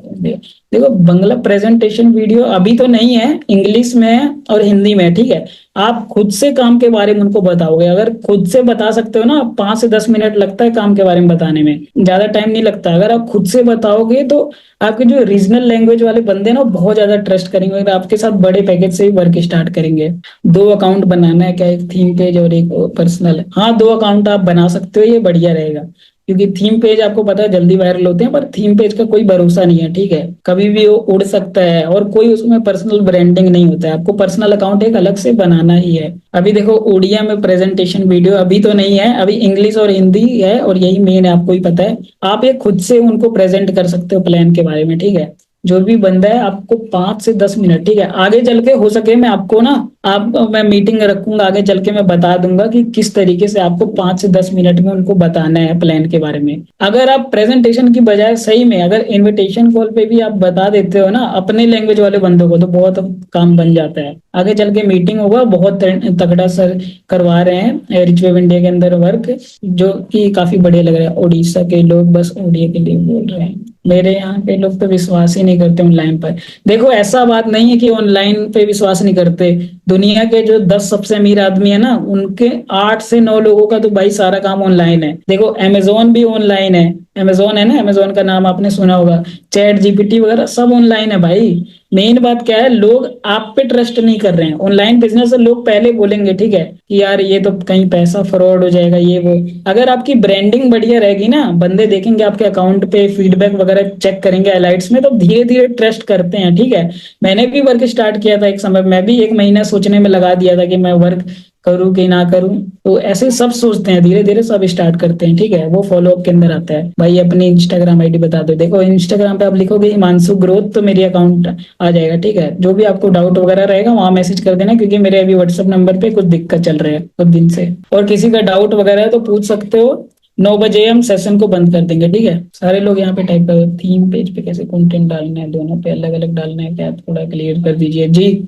देखो, बंगला प्रेजेंटेशन वीडियो अभी तो नहीं है, इंग्लिश में है और हिंदी में है, ठीक है। आप खुद से काम के बारे में उनको बताओगे, अगर खुद से बता सकते हो ना, 5 से 10 मिनट लगता है काम के बारे में बताने में, ज्यादा टाइम नहीं लगता। अगर आप खुद से बताओगे तो आपके जो रीजनल लैंग्वेज वाले बंदे हैं ना, वो बहुत ज्यादा ट्रस्ट करेंगे और आपके साथ बड़े पैकेज से ही वर्क स्टार्ट करेंगे। 2 अकाउंट बनाना है क्या, एक थीम पेज और एक पर्सनल है? हाँ, 2 अकाउंट आप बना सकते हो, ये बढ़िया रहेगा। क्योंकि थीम पेज आपको पता है जल्दी वायरल होते हैं, पर थीम पेज का कोई भरोसा नहीं है, ठीक है, कभी भी वो उड़ सकता है और कोई उसमें पर्सनल ब्रांडिंग नहीं होता है। आपको पर्सनल अकाउंट एक अलग से बनाना ही है। अभी देखो उड़िया में प्रेजेंटेशन वीडियो अभी तो नहीं है, अभी इंग्लिश और हिंदी है और यही मेन है, आपको ही पता है। आप ये खुद से उनको प्रेजेंट कर सकते हो प्लान के बारे में, ठीक है। जो भी बंदा है आपको 5 से 10 मिनट, ठीक है, आगे चल के हो सके मैं आपको ना, आप मैं मीटिंग रखूंगा आगे चल के, मैं बता दूंगा कि किस तरीके से आपको 5 से 10 मिनट में उनको बताना है प्लान के बारे में। अगर आप प्रेजेंटेशन की बजाय सही में अगर इनविटेशन कॉल पे भी आप बता देते हो ना अपने लैंग्वेज वाले बंदों को, तो बहुत काम बन जाता है। आगे चल के मीटिंग होगा, बहुत तगड़ा सर करवा रहे हैं रिच वेब इंडिया के अंदर वर्क, जो कि काफी बढ़िया लग रहा है। उड़ीसा के लोग बस उड़िया के लिए बोल रहे हैं, मेरे यहाँ के लोग तो विश्वास ही नहीं करते ऑनलाइन पर। देखो ऐसा बात नहीं है कि ऑनलाइन पे विश्वास नहीं करते। दुनिया के जो 10 सबसे अमीर आदमी है ना, उनके 8 से 9 लोगों का तो भाई सारा काम ऑनलाइन है। देखो अमेजोन भी ऑनलाइन है, अमेजोन है ना, अमेजोन का नाम आपने सुना होगा, चैट जीपीटी वगैरह सब ऑनलाइन है भाई। मेन बात क्या है, लोग आप पे ट्रस्ट नहीं कर रहे हैं। ऑनलाइन बिजनेस से लोग पहले बोलेंगे, ठीक है, कि यार ये तो कहीं पैसा फ्रॉड हो जाएगा ये वो। अगर आपकी ब्रांडिंग बढ़िया रहेगी ना, बंदे देखेंगे आपके अकाउंट पे, फीडबैक वगैरह चेक करेंगे हाइलाइट्स में, तो धीरे धीरे ट्रस्ट करते हैं, ठीक है। मैंने भी वर्क स्टार्ट किया था एक समय, मैं भी 1 महीना सोचने में लगा दिया था कि मैं वर्क करूं कि ना करूं। तो ऐसे सब सोचते हैं, धीरे धीरे सब स्टार्ट करते हैं, ठीक है। वो फॉलो अप के अंदर आता है भाई। अपनी इंस्टाग्राम आईडी बता दो, देखो इंस्टाग्राम पे आप लिखोगे हिमांशु ग्रोथ तो मेरी अकाउंट आ जाएगा, ठीक है। जो भी आपको डाउट वगैरह रहेगा वहां मैसेज कर देना, क्योंकि मेरे अभी व्हाट्सएप नंबर पे कुछ दिक्कत चल रही है कुछ दिन से। और किसी का डाउट वगैरह है तो पूछ सकते हो। 9 बजे हम सेशन को बंद कर देंगे, ठीक है। सारे लोग यहाँ पे टाइप करो, थीम पेज पे कैसे कंटेंट डालना है, दोनों पे अलग अलग डालना है क्या, थोड़ा क्लियर कर दीजिए जी।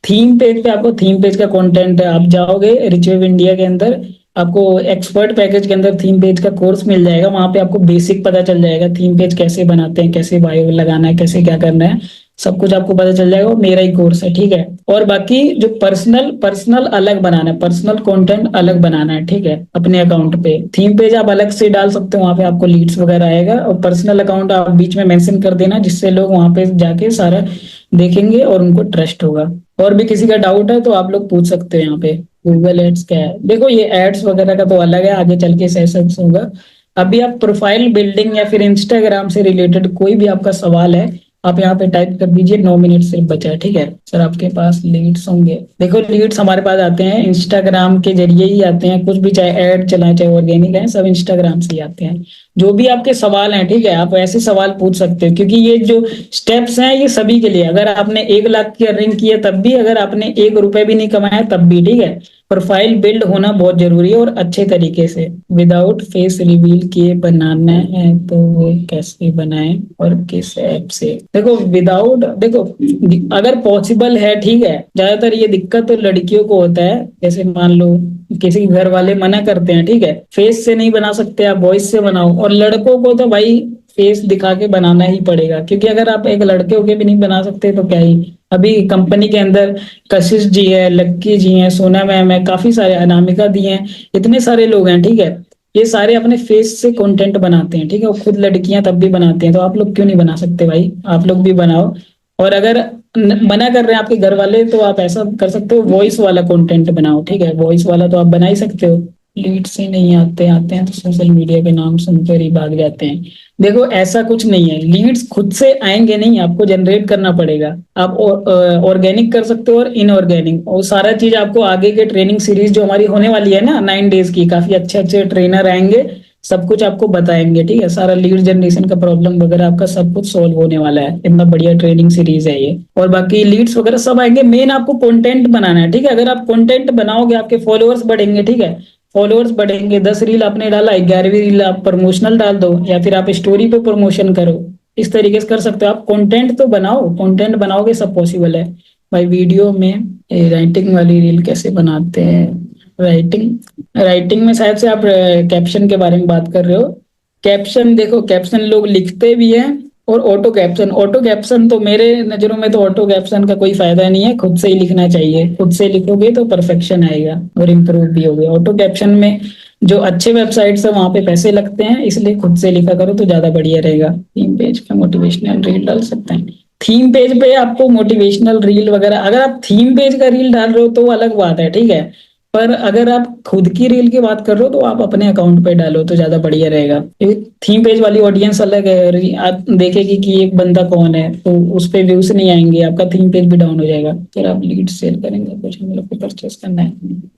थीम पेज पे आपको थीम पेज का कंटेंट है, आप जाओगे रिच वेब इंडिया के अंदर, आपको एक्सपर्ट पैकेज के अंदर थीम पेज का कोर्स मिल जाएगा। वहां पे आपको बेसिक पता चल जाएगा थीम पेज कैसे बनाते हैं, कैसे बायो लगाना है, कैसे क्या करना है, सब कुछ आपको पता चल जाएगा। वो मेरा ही कोर्स है, ठीक है। और बाकी जो पर्सनल पर्सनल अलग बनाना है, पर्सनल कंटेंट अलग बनाना है, ठीक है। अपने अकाउंट पे थीम पेज आप अलग से डाल सकते हो, वहां पे आपको लीड्स वगैरह आएगा। और पर्सनल अकाउंट आप बीच में मेंशन कर देना, जिससे लोग वहां पे जाके सारा देखेंगे और उनको ट्रस्ट होगा। और भी किसी का डाउट है तो आप लोग पूछ सकते हैं यहाँ पे। गूगल एड्स क्या है, देखो ये एड्स वगैरह का तो अलग है, आगे चल के सेशंस होगा। अभी आप प्रोफाइल बिल्डिंग या फिर इंस्टाग्राम से रिलेटेड कोई भी आपका सवाल है, आप यहाँ पे टाइप कर दीजिए। 9 मिनट सिर्फ बचा है, ठीक है सर। आपके पास लीड्स होंगे, देखो लीड्स हमारे पास आते हैं इंस्टाग्राम के जरिए ही आते हैं। कुछ भी चाहे ऐड चलाए चाहे ऑर्गेनिक है, सब इंस्टाग्राम से ही आते हैं। जो भी आपके सवाल हैं, ठीक है, आप ऐसे सवाल पूछ सकते हो, क्योंकि ये जो स्टेप्स हैं ये सभी के लिए। अगर आपने 1 लाख की अर्निंग की है तब भी, अगर आपने 1 रुपए भी नहीं कमाया तब भी, ठीक है। प्रोफाइल बिल्ड होना बहुत जरूरी है और अच्छे तरीके से। विदाउट फेस रिवील किए बनाना है तो वो कैसे बनाएं और किस ऐप से? देखो विदाउट, देखो अगर पॉसिबल है, ठीक है। ज्यादातर ये दिक्कत तो लड़कियों को होता है, जैसे मान लो किसी घर वाले मना करते हैं, ठीक है, फेस से नहीं बना सकते आप, वॉइस से बनाओ। और लड़कों को तो भाई फेस दिखा के बनाना ही पड़ेगा, क्योंकि अगर आप एक लड़के होके भी नहीं बना सकते तो क्या ही। अभी कंपनी के अंदर कशिश जी है, लक्की जी हैं, सोना मैम है, काफी सारे, अनामिका दी हैं, इतने सारे लोग हैं, ठीक है। ये सारे अपने फेस से कंटेंट बनाते हैं, ठीक है। वो खुद लड़कियां तब भी बनाते हैं, तो आप लोग क्यों नहीं बना सकते भाई? आप लोग भी बनाओ। और अगर मना कर रहे हैं आपके घर वाले, तो आप ऐसा कर सकते हो, वॉइस वाला कंटेंट बनाओ, ठीक है। वॉइस वाला तो आप बना ही सकते हो। लीड्स ही नहीं आते, आते हैं तो सोशल मीडिया के नाम सुनकर ही भाग जाते हैं। देखो ऐसा कुछ नहीं है, लीड्स खुद से आएंगे नहीं, आपको जनरेट करना पड़ेगा। आप ऑर्गेनिक कर सकते हो और इनऑर्गेनिक, और सारा चीज आपको आगे के ट्रेनिंग सीरीज जो हमारी होने वाली है ना 9 डेज की, काफी अच्छे अच्छे ट्रेनर आएंगे, सब कुछ आपको बताएंगे, ठीक है। सारा लीड जनरेशन का प्रॉब्लम वगैरह आपका सब कुछ सॉल्व होने वाला है। इतना बढ़िया ट्रेनिंग सीरीज है ये। और बाकी लीड्स वगैरह सब आएंगे। मेन आपको कंटेंट बनाना है, ठीक है। अगर आप कंटेंट बनाओगे आपके फॉलोअर्स बढ़ेंगे, ठीक है। फॉलोअर्स बढ़ेंगे, 10 रील आपने डाला, 11वीं रील आप प्रमोशनल डाल दो, या फिर आप स्टोरी पे प्रमोशन करो। इस तरीके से कर सकते हो आप। कंटेंट तो बनाओ, कंटेंट बनाओगे सब पॉसिबल है भाई। वीडियो में राइटिंग वाली रील कैसे बनाते हैं? राइटिंग राइटिंग में शायद से आप कैप्शन के बारे में बात कर रहे हो। कैप्शन देखो, कैप्शन लोग लिखते भी हैं। और ऑटो कैप्शन तो मेरे नजरों में तो ऑटो कैप्शन का कोई फायदा नहीं है। खुद से ही लिखना चाहिए। खुद से लिखोगे तो परफेक्शन आएगा और इम्प्रूव भी होगे। ऑटो कैप्शन में जो अच्छे वेबसाइट्स है वहां पे पैसे लगते हैं, इसलिए खुद से लिखा करो तो ज्यादा बढ़िया रहेगा। थीम पेज पे मोटिवेशनल रील डाल सकते हैं। थीम पेज पे आपको मोटिवेशनल रील वगैरह, अगर आप थीम पेज का रील डाल रहे हो तो वो अलग बात है, ठीक है। पर अगर आप खुद की रील की बात कर रहे हो तो आप अपने अकाउंट पे डालो तो ज्यादा बढ़िया रहेगा, क्योंकि थीम पेज वाली ऑडियंस अलग है। आप देखेगी कि एक बंदा कौन है, तो उस पे व्यूज नहीं आएंगे, आपका थीम पेज भी डाउन हो जाएगा। फिर आप लीड सेल करेंगे, कुछ हम लोग को परचेस करना है।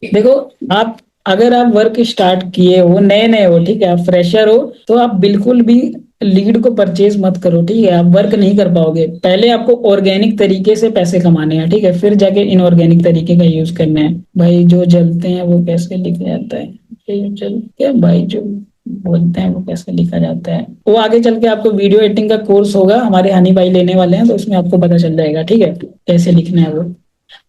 देखो, आप अगर आप वर्क स्टार्ट किए हो, नए नए हो, ठीक है, आप फ्रेशर हो, तो आप बिल्कुल भी लीड को परचेज मत करो, ठीक है। आप वर्क नहीं कर पाओगे। पहले आपको ऑर्गेनिक तरीके से पैसे कमाने हैं, ठीक है, फिर जाके इनऑर्गेनिक तरीके का यूज करना है। भाई जो जलते हैं वो कैसे लिखा जाता है? जो जलते हैं भाई, जो बोलते हैं वो कैसे लिखा जाता है, वो आगे चल के आपको वीडियो एडिटिंग का कोर्स होगा, हमारे हनी भाई लेने वाले हैं, तो उसमें आपको पता चल जाएगा, ठीक है, कैसे लिखना है वो।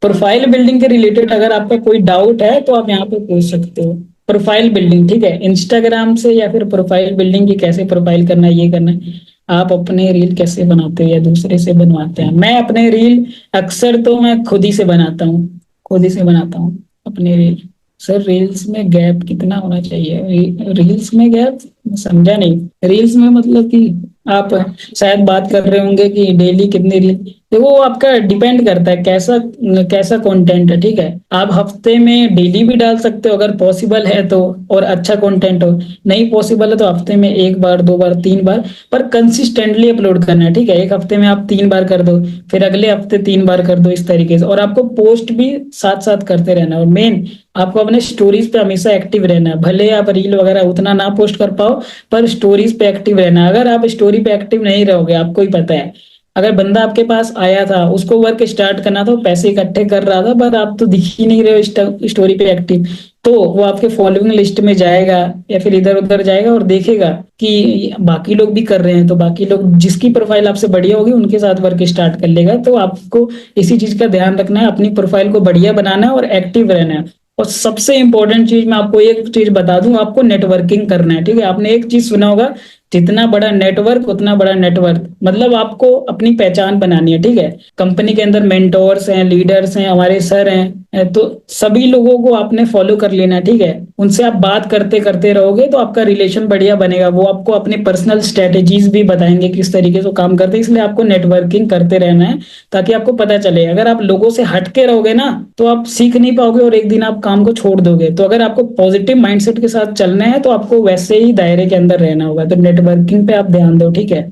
प्रोफाइल बिल्डिंग के रिलेटेड अगर आपका कोई डाउट है तो आप यहाँ पे पूछ सकते हो। प्रोफाइल बिल्डिंग, ठीक है, इंस्टाग्राम से या फिर प्रोफाइल बिल्डिंग की कैसे प्रोफाइल करना है, ये करना है। आप अपने रील कैसे बनाते हो या दूसरे से बनवाते हैं? मैं अपने रील अक्सर तो मैं खुद ही से बनाता हूँ। खुद ही से बनाता हूँ अपने रील। सर रील्स में गैप कितना होना चाहिए? रील्स में गैप समझा नहीं। रील्स में मतलब कि आप शायद बात कर रहे होंगे कि डेली कितनी रील। देखो वो आपका डिपेंड करता है कैसा कैसा कंटेंट है, ठीक है। आप हफ्ते में डेली भी डाल सकते हो अगर पॉसिबल है तो, और अच्छा कंटेंट हो। नहीं पॉसिबल है तो हफ्ते में एक बार, दो बार, तीन बार, पर कंसिस्टेंटली अपलोड करना है, ठीक है। एक हफ्ते में आप 3 बार कर दो, फिर अगले हफ्ते 3 बार कर दो, इस तरीके से। और आपको पोस्ट भी साथ साथ करते रहना। और मेन आपको अपने स्टोरीज पे हमेशा एक्टिव रहना है। भले आप रील वगैरह उतना ना पोस्ट कर पाओ, पर स्टोरीज पे एक्टिव रहना। अगर आप स्टोरी पे एक्टिव नहीं रहोगे, आपको ही पता है, अगर बंदा आपके पास आया था, उसको वर्क स्टार्ट करना था, पैसे इकट्ठे कर रहा था, पर आप तो दिख ही नहीं रहे हो स्टोरी पे एक्टिव, तो वो आपके फॉलोइंग लिस्ट में जाएगा या फिर इधर उधर जाएगा और देखेगा कि बाकी लोग भी कर रहे हैं, तो बाकी लोग जिसकी प्रोफाइल आपसे बढ़िया होगी उनके साथ वर्क स्टार्ट कर लेगा। तो आपको इसी चीज का ध्यान रखना है, अपनी प्रोफाइल को बढ़िया बनाना है और एक्टिव रहना है। और सबसे इंपॉर्टेंट चीज मैं आपको एक चीज बता दूं, आपको नेटवर्किंग करना है, ठीक है। आपने एक चीज सुना होगा, जितना बड़ा नेटवर्क उतना बड़ा नेटवर्क। मतलब आपको अपनी पहचान बनानी है, ठीक है। कंपनी के अंदर मेंटोर्स हैं, लीडर्स हैं, हमारे सर हैं, तो सभी लोगों को आपने फॉलो कर लेना है, ठीक है। उनसे आप बात करते करते रहोगे तो आपका रिलेशन बढ़िया बनेगा। वो आपको अपने पर्सनल स्ट्रेटेजीज भी बताएंगे किस तरीके से काम करते हैं। इसलिए आपको नेटवर्किंग करते रहना है ताकि आपको पता चले। अगर आप लोगों से हटके रहोगे ना तो आप सीख नहीं पाओगे और एक दिन आप काम को छोड़ दोगे। तो अगर आपको पॉजिटिव माइंडसेट के साथ चलना है तो आपको वैसे ही दायरे के अंदर रहना होगा। तो नेटवर्किंग पे आप ध्यान दो, ठीक है।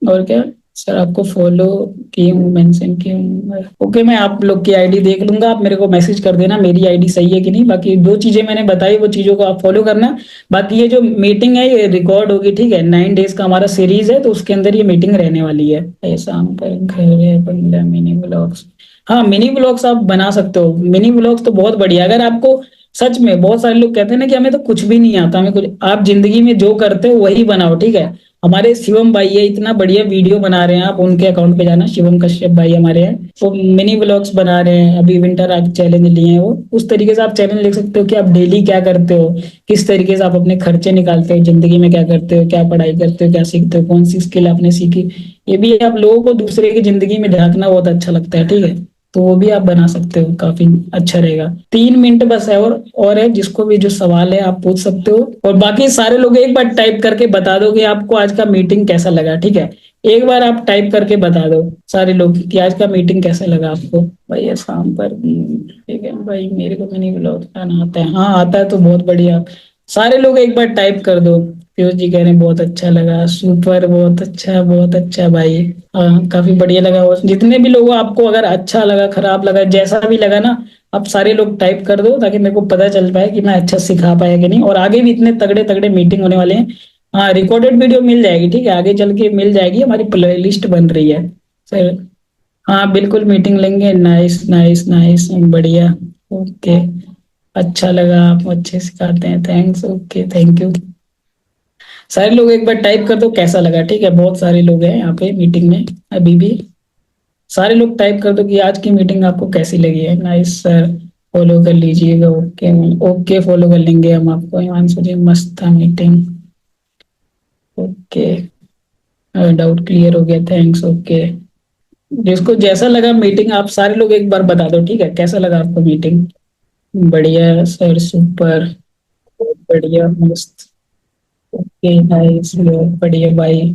और क्या सर, आपको फॉलो किए हूँ, मेंशन किए हूँ, ओके। मैं आप लोग की आईडी देख लूंगा, आप मेरे को मैसेज कर देना मेरी आईडी सही है कि नहीं। बाकी दो चीजें मैंने बताई, वो चीजों को आप फॉलो करना। बाकी ये जो मीटिंग है ये रिकॉर्ड होगी, ठीक है। 9 डेज का हमारा सीरीज है, तो उसके अंदर ये मीटिंग रहने वाली है। ऐसा हम पर घर है बंगला मिनी ब्लॉग्स। हाँ, मिनी ब्लॉग्स आप बना सकते हो। मिनी ब्लॉग्स तो बहुत बढ़िया। अगर आपको सच में, बहुत सारे लोग कहते हैं ना कि हमें तो कुछ भी नहीं आता, हमें कुछ, आप जिंदगी में जो करते हो वही बनाओ, ठीक है। हमारे शिवम भाई है, इतना बढ़िया वीडियो बना रहे हैं, आप उनके अकाउंट पे जाना, शिवम कश्यप भाई हमारे हैं, वो मिनी ब्लॉग्स बना रहे हैं। अभी विंटर आग चैलेंज लिए हैं वो। उस तरीके से आप चैलेंज लिख सकते हो कि आप डेली क्या करते हो, किस तरीके से आप अपने खर्चे निकालते हो, जिंदगी में क्या करते हो, क्या पढ़ाई करते हो, क्या सीखते हो, कौन सी स्किल आपने सीखी। ये भी आप लोगों को दूसरे की जिंदगी में झांकना बहुत अच्छा लगता है, ठीक है। तो वो भी आप बना सकते हो, काफी अच्छा रहेगा। 3 मिनट बस है। और है, जिसको भी जो सवाल है आप पूछ सकते हो। और बाकी सारे लोग एक बार टाइप करके बता दो कि आपको आज का मीटिंग कैसा लगा, ठीक है। एक बार आप टाइप करके बता दो सारे लोग कि आज का मीटिंग कैसा लगा आपको। भाई ये शाम पर ठीक है भाई, मेरे को मिनी ब्लॉग बनाना आता है। हाँ आता है तो बहुत बढ़िया। सारे लोग एक बार टाइप कर दो। पीयूष जी कह रहे हैं बहुत अच्छा लगा, सुपर, बहुत अच्छा भाई। काफी बढ़िया लगा। और जितने भी लोग आपको अगर अच्छा लगा, खराब लगा, जैसा भी लगा ना, आप सारे लोग टाइप कर दो ताकि मेरे को पता चल पाए कि मैं अच्छा सिखा पाया कि नहीं। और आगे भी इतने तगड़े तगड़े मीटिंग होने वाले हैं। हाँ, रिकॉर्डेड वीडियो मिल जाएगी, ठीक है, आगे चल के मिल जाएगी, हमारी प्ले लिस्ट बन रही है सर। हाँ बिल्कुल मीटिंग लेंगे। नाइस नाइस नाइस, बढ़िया। ओके, अच्छा लगा, आप अच्छे सिखाते हैं, थैंक्स, ओके, थैंक यू। सारे लोग एक बार टाइप कर दो कैसा लगा, ठीक है, बहुत सारे लोग हैं यहाँ पे मीटिंग में अभी भी। सारे लोग टाइप कर दो कि आज की मीटिंग आपको कैसी लगी है। नाइस सर, फॉलो कर लीजिएगा। ओके, ओके, फॉलो कर लेंगे हम आपको। हिमांशु जी, मस्त था मीटिंग। ओके, डाउट क्लियर हो गया, थैंक्स, ओके। जिसको जैसा लगा मीटिंग, आप सारे लोग एक बार बता दो, ठीक है, कैसा लगा आपको मीटिंग। बढ़िया सर, सुपर, बहुत बढ़िया, मस्त। ओके, नाइस, बहुत बढ़िया भाई,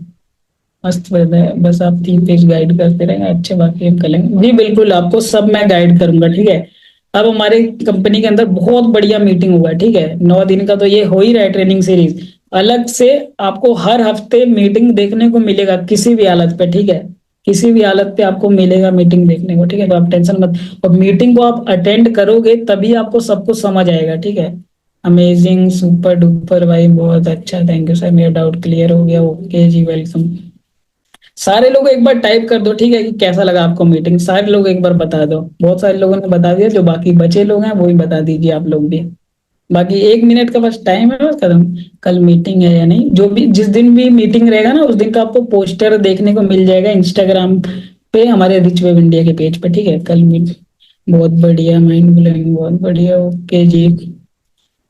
मस्त है। बस आप 3 पेज गाइड करते रहेंगे, अच्छे, बाकी हम करेंगे जी, बिल्कुल आपको सब मैं गाइड करूंगा, ठीक है। अब हमारे कंपनी के अंदर बहुत बढ़िया मीटिंग हुआ है, ठीक है, 9 दिन का तो ये हो ही रहा है ट्रेनिंग सीरीज। अलग से आपको हर हफ्ते मीटिंग देखने को मिलेगा किसी भी हालत पे, ठीक है, किसी भी हालत पे आपको मिलेगा मीटिंग देखने को, ठीक है, तो आप टेंशन मत। और मीटिंग को आप अटेंड करोगे तभी आपको सब कुछ समझ आएगा, ठीक है। अमेजिंग, सुपर डुपर भाई, बहुत अच्छा, थैंक यू सर, मेरा डाउट क्लियर हो गया। ओके जी, वेलकम। सारे लोग एक बार टाइप कर दो, ठीक है, कि कैसा लगा आपको मीटिंग, सारे लोग एक बार बता दो। बहुत सारे लोगों ने बता दिया, जो बाकी बचे लोग हैं वो भी बता दीजिए आप लोग भी। बाकी 1 मिनट का बस टाइम है, बस खत्म। कल मीटिंग है या नहीं, जो भी जिस दिन भी मीटिंग रहेगा ना, उस दिन का आपको पोस्टर देखने को मिल जाएगा इंस्टाग्राम पे, हमारे रिच वेब इंडिया के पेज पे, ठीक है। कल मीट, बहुत बढ़िया, माइंड ब्लोइंग, बहुत बढ़िया, ओके जी।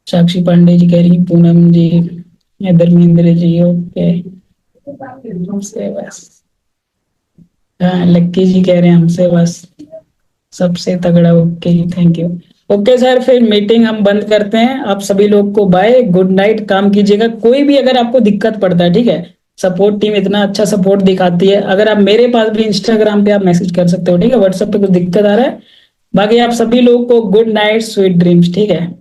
साक्षी पांडे जी कह रही हैं, पूनम जी, धर्मेंद्र जी, ओके, से बस। हाँ, लक्की जी कह रहे हैं हमसे बस सबसे तगड़ा, ओके जी, थैंक यू। ओके सर, फिर मीटिंग हम बंद करते हैं। आप सभी लोग को बाय, गुड नाइट, काम कीजिएगा। कोई भी अगर आपको दिक्कत पड़ता है, ठीक है, सपोर्ट टीम इतना अच्छा सपोर्ट दिखाती है, अगर आप मेरे पास भी इंस्टाग्राम पे आप मैसेज कर सकते हो, ठीक है, व्हाट्सएप पे कुछ दिक्कत आ रहा है। बाकी आप सभी लोगों को गुड नाइट, स्वीट ड्रीम्स, ठीक है।